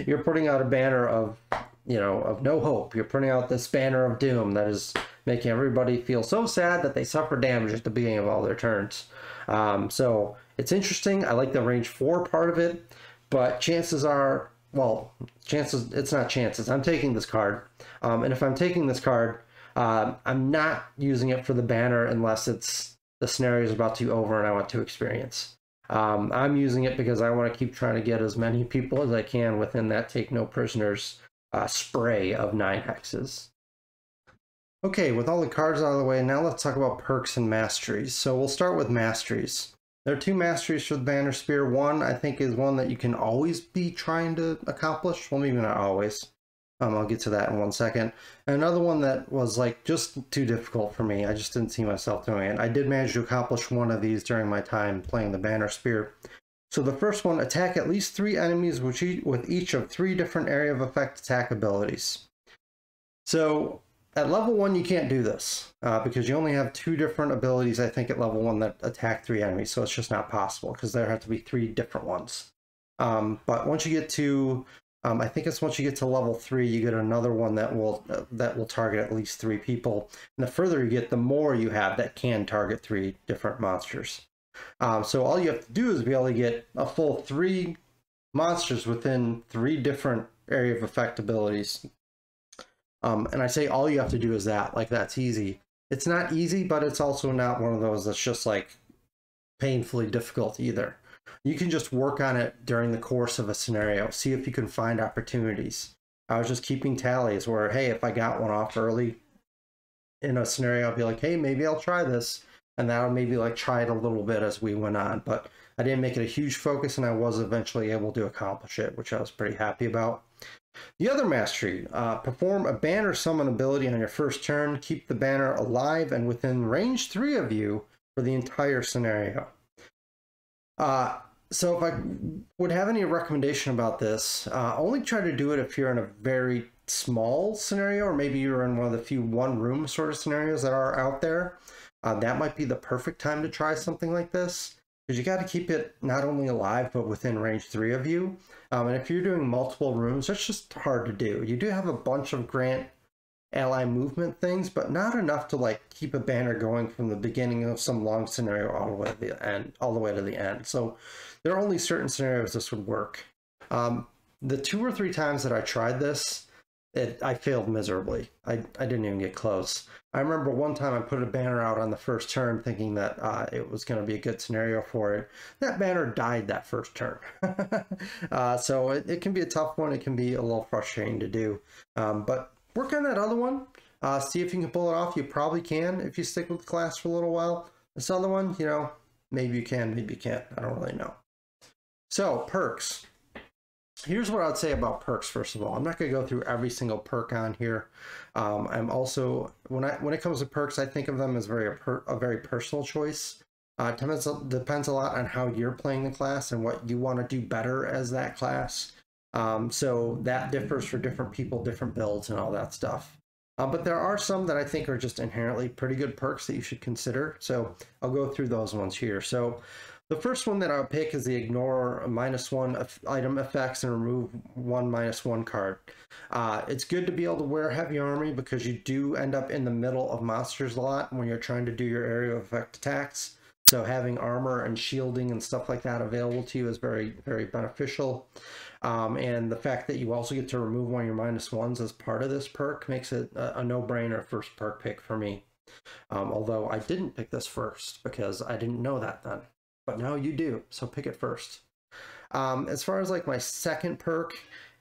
You're putting out a banner of, you know, of no hope. You're putting out this banner of doom that is making everybody feel so sad that they suffer damage at the beginning of all their turns. So it's interesting. I like the range 4 part of it, but chances are, well, it's not chances. I'm taking this card. And if I'm taking this card, I'm not using it for the banner unless the scenario is about to be over and I want to experience. I'm using it because I want to keep trying to get as many people as I can within that Take No Prisoners spray of 9 hexes. Okay, with all the cards out of the way, now let's talk about perks and masteries. So we'll start with masteries. There are 2 masteries for the Banner Spear. One, I think, is one that you can always be trying to accomplish. Well, maybe not always. I'll get to that in 1 second. And another one that was like just too difficult for me. I just didn't see myself doing it. I did manage to accomplish one of these during my time playing the Banner Spear. So the first one, attack at least 3 enemies with each of 3 different area of effect attack abilities. So at level 1, you can't do this because you only have 2 different abilities, I think, at level 1 that attack 3 enemies. So it's just not possible because there have to be 3 different ones. But once you get to, I think it's once you get to level 3, you get another one that will target at least 3 people. And the further you get, the more you have that can target 3 different monsters. So all you have to do is be able to get a full 3 monsters within 3 different area of effect abilities. And I say all you have to do is that, like that's easy. It's not easy, but it's also not one of those that's just like painfully difficult either. You can just work on it during the course of a scenario, see if you can find opportunities. I was just keeping tallies where, hey, if I got one off early in a scenario, I'll be like, hey, maybe I'll try this. And that'll maybe like try it a little bit as we went on. But I didn't make it a huge focus, and I was eventually able to accomplish it, which I was pretty happy about. The other mastery, perform a banner summon ability on your first turn. Keep the banner alive and within range 3 of you for the entire scenario. So if I would have any recommendation about this, only try to do it if you're in a very small scenario, or maybe you're in one of the few one-room sort of scenarios that are out there. That might be the perfect time to try something like this, because you got to keep it not only alive, but within range 3 of you. And if you're doing multiple rooms, that's just hard to do. You do have a bunch of grant ally movement things, but not enough to like keep a banner going from the beginning of some long scenario all the way to the end. So there are only certain scenarios this would work. The 2 or 3 times that I tried this, I failed miserably. I didn't even get close. I remember one time I put a banner out on the first turn thinking that it was going to be a good scenario for it. That banner died that first turn. So it can be a tough one. It can be a little frustrating to do. But work on that other one. See if you can pull it off. You probably can if you stick with the class for a little while. This other one, you know, maybe you can, maybe you can't. I don't really know. So, perks. Here's what I'd say about perks, first of all. I'm not going to go through every single perk on here. I'm also, when it comes to perks, I think of them as a very personal choice. It depends a lot on how you're playing the class and what you want to do better as that class. So that differs for different people, different builds and all that stuff. But there are some that I think are just inherently pretty good perks that you should consider. So I'll go through those ones here. So the first one that I would pick is the ignore -1 item effects and remove 1 -1 card. It's good to be able to wear heavy army because you do end up in the middle of monsters a lot when you're trying to do your area of effect attacks. So having armor and shielding and stuff like that available to you is very, very beneficial. And the fact that you also get to remove one of your -1s as part of this perk makes it a no-brainer first perk pick for me. Although I didn't pick this first because I didn't know that then. But now you do, so pick it first. As far as like my second perk,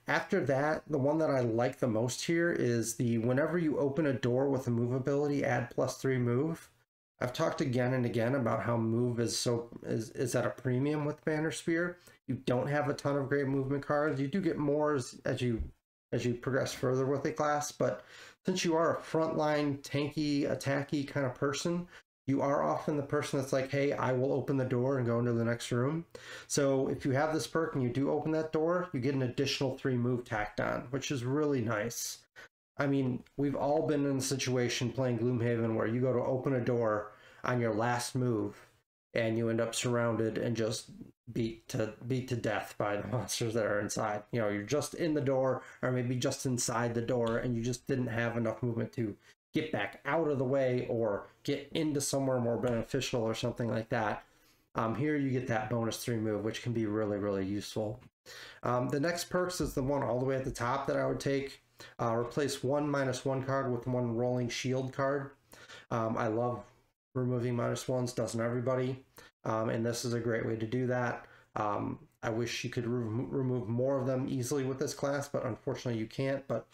after that, the one that I like the most here is the whenever you open a door with a move ability, add +3 move. I've talked again and again about how move is at a premium with Banner Spear. You don't have a ton of great movement cards. You do get more as you progress further with the class, but since you are a frontline, tanky, attacky kind of person, you are often the person that's like, hey, I will open the door and go into the next room. So if you have this perk and you do open that door, you get an additional 3 move tacked on, which is really nice. I mean, we've all been in a situation playing Gloomhaven where you go to open a door on your last move and you end up surrounded and just beat to death by the monsters that are inside. You know, you're just in the door or maybe just inside the door and you just didn't have enough movement to get back out of the way or get into somewhere more beneficial or something like that. Here you get that bonus 3 move, which can be really, really useful. The next perks is the one all the way at the top that I would take. Replace 1 -1 card with 1 rolling shield card. I love removing -1s, doesn't everybody? And this is a great way to do that. I wish you could remove more of them easily with this class, but unfortunately you can't. But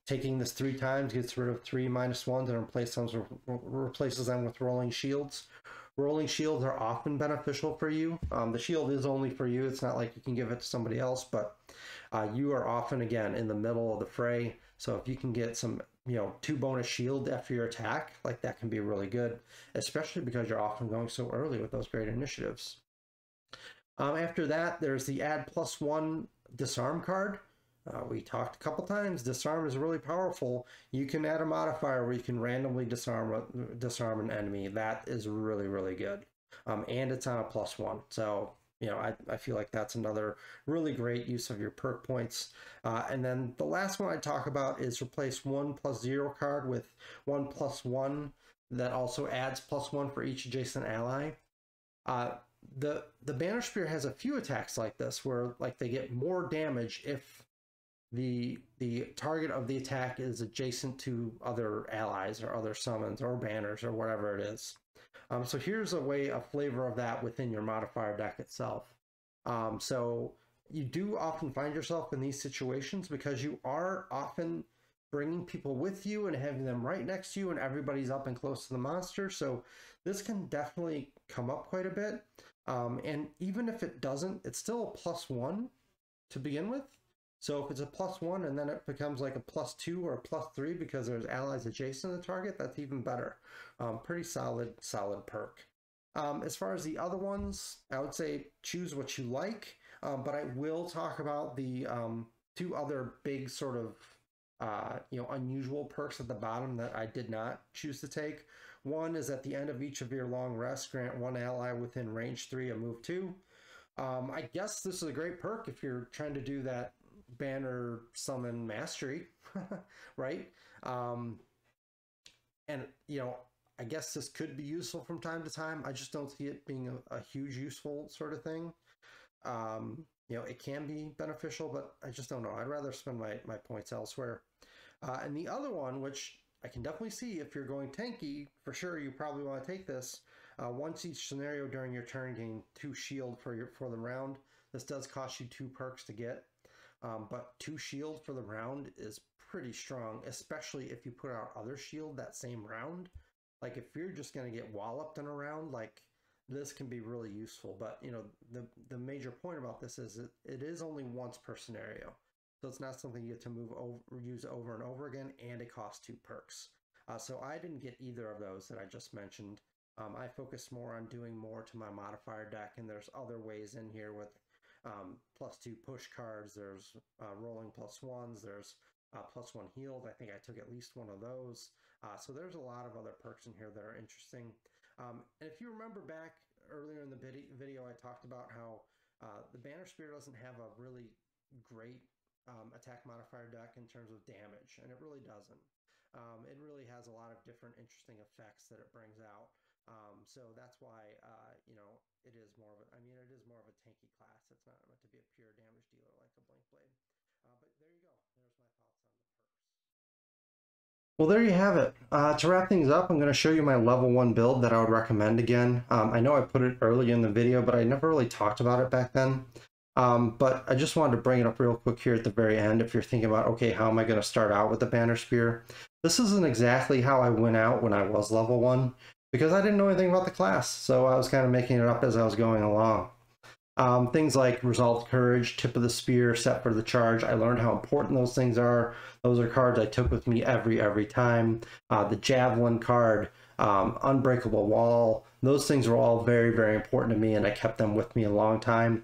taking this 3 times gets rid of 3 -1s and replaces them with rolling shields. Rolling shields are often beneficial for you. The shield is only for you. It's not like you can give it to somebody else, but you are often, again, in the middle of the fray. So if you can get some, 2 bonus shield after your attack, like that can be really good, especially because you're often going so early with those great initiatives. After that, there's the add +1 disarm card. We talked a couple times, disarm is really powerful. You can add a modifier where you can randomly disarm an enemy. That is really, really good. And it's on a +1. So, I feel like that's another really great use of your perk points. And then the last one I talk about is replace 1 +0 card with 1 +1 that also adds +1 for each adjacent ally. The Banner Spear has a few attacks like this where like they get more damage if the target of the attack is adjacent to other allies or other summons or banners or whatever it is. So here's a flavor of that within your modifier deck itself. So you do often find yourself in these situations because you are often bringing people with you and having them right next to you, and everybody's up and close to the monster. So this can definitely come up quite a bit. And even if it doesn't, it's still a +1 to begin with. So if it's a +1 and then it becomes like a +2 or a +3 because there's allies adjacent to the target, that's even better. Pretty solid perk. As far as the other ones, I would say choose what you like, but I will talk about the 2 other big sort of unusual perks at the bottom that I did not choose to take. One is at the end of each of your long rests, grant 1 ally within range 3 a move 2. I guess this is a great perk if you're trying to do that banner summon mastery, right? And I guess this could be useful from time to time. I just don't see it being a huge useful sort of thing. It can be beneficial, but I just don't know. I'd rather spend my points elsewhere. And the other one, which I can definitely see if you're going tanky, for sure you probably want to take this. Once each scenario during your turn, gain 2 shield for the round. This does cost you 2 perks to get, but 2 shield for the round is pretty strong, especially if you put out other shield that same round. Like if you're just going to get walloped in a round, like this can be really useful. But the major point about this is it is only once per scenario, so it's not something you get to use over and over again, and it costs 2 perks. So I didn't get either of those that I just mentioned. I focus more on doing more to my modifier deck, and there's other ways in here with +2 push cards. There's rolling +1s. There's +1 healed. I think I took at least one of those. So there's a lot of other perks in here that are interesting. And if you remember back earlier in the video, I talked about how the Banner Spear doesn't have a really great attack modifier deck in terms of damage, and it really doesn't. It really has a lot of different interesting effects that it brings out. So that's why it is more of it is more of a tanky class. It's not meant to be a pure damage dealer like a Blink Blade. But there you go. There's my thoughts on the perks. Well, there you have it. To wrap things up, I'm going to show you my level 1 build that I would recommend again. I know I put it early in the video, but I never really talked about it back then. But I just wanted to bring it up real quick here at the very end. If you're thinking about, okay, how am I going to start out with the Banner Spear? This isn't exactly how I went out when I was level 1, because I didn't know anything about the class. So I was kind of making it up as I was going along. Things like Resolved Courage, Tip of the Spear, Set for the Charge. I learned how important those things are. Those are cards I took with me every time. The Javelin card, Unbreakable Wall. Those things were all very important to me, and I kept them with me a long time.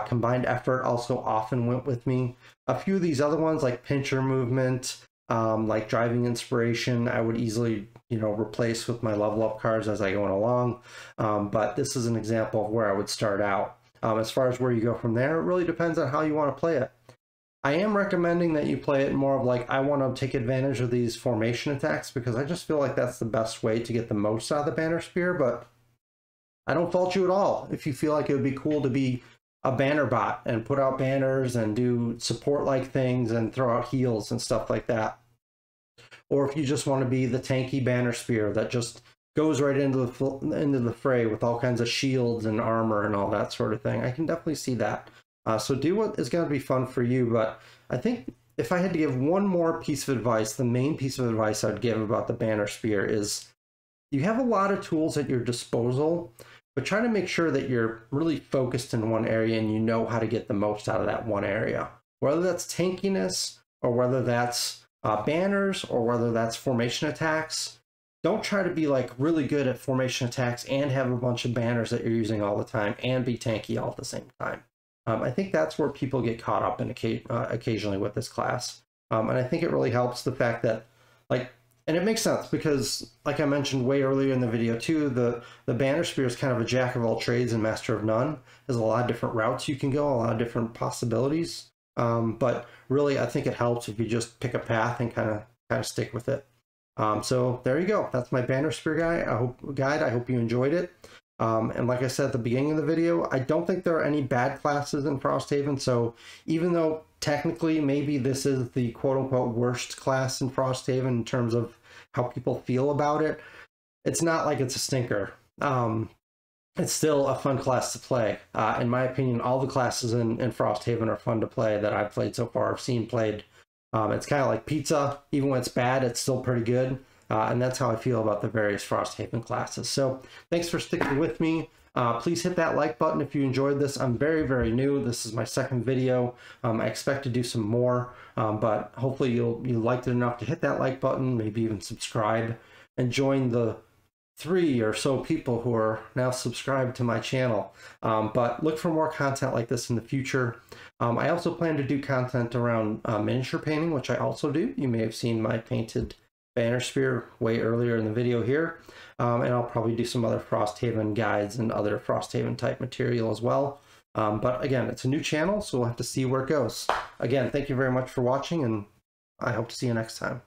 Combined Effort also often went with me. A few of these other ones like Pincer Movement, like Driving Inspiration, I would easily replace with my level up cards as I go along. But this is an example of where I would start out. As far as where you go from there, it really depends on how you want to play it. I am recommending that you play it more of like, I want to take advantage of these formation attacks, because I just feel like that's the best way to get the most out of the Banner Spear. But I don't fault you at all if you feel like it would be cool to be a banner bot and put out banners and do support like things and throw out heals and stuff like that. Or if you just want to be the tanky Banner Spear that just goes right into the fray with all kinds of shields and armor and all that sort of thing. I can definitely see that. So do what is going to be fun for you. But I think if I had to give one more piece of advice, the main piece of advice I'd give about the Banner Spear is you have a lot of tools at your disposal, but try to make sure that you're really focused in one area and you know how to get the most out of that one area. Whether that's tankiness, or whether that's banners, or whether that's formation attacks. Don't try to be like really good at formation attacks and have a bunch of banners that you're using all the time and be tanky all at the same time. I think that's where people get caught up in occasionally with this class. And I think it really helps the fact that, and it makes sense because, like I mentioned way earlier in the video too, the Banner Spear is kind of a jack of all trades and master of none. There's a lot of different routes you can go, a lot of different possibilities. But really, I think it helps if you just pick a path and kind of stick with it. So there you go. That's my Banner Spear guide. I hope you enjoyed it. And like I said at the beginning of the video, I don't think there are any bad classes in Frosthaven. So even though technically maybe this is the quote-unquote worst class in Frosthaven in terms of how people feel about it, it's not like it's a stinker. It's still a fun class to play. In my opinion, all the classes in Frosthaven are fun to play that I've played so far, I've seen played. It's kind of like pizza. Even when it's bad, it's still pretty good. And that's how I feel about the various Frosthaven classes. So thanks for sticking with me. Please hit that like button if you enjoyed this. I'm very, very new. This is my second video. I expect to do some more, but hopefully you liked it enough to hit that like button, maybe even subscribe, and join the 3 or so people who are now subscribed to my channel. But look for more content like this in the future. I also plan to do content around miniature painting, which I also do. You may have seen my painted banner spear way earlier in the video here. And I'll probably do some other Frosthaven guides and other Frosthaven type material as well. But again, it's a new channel, so we'll have to see where it goes. Again, thank you very much for watching, and I hope to see you next time.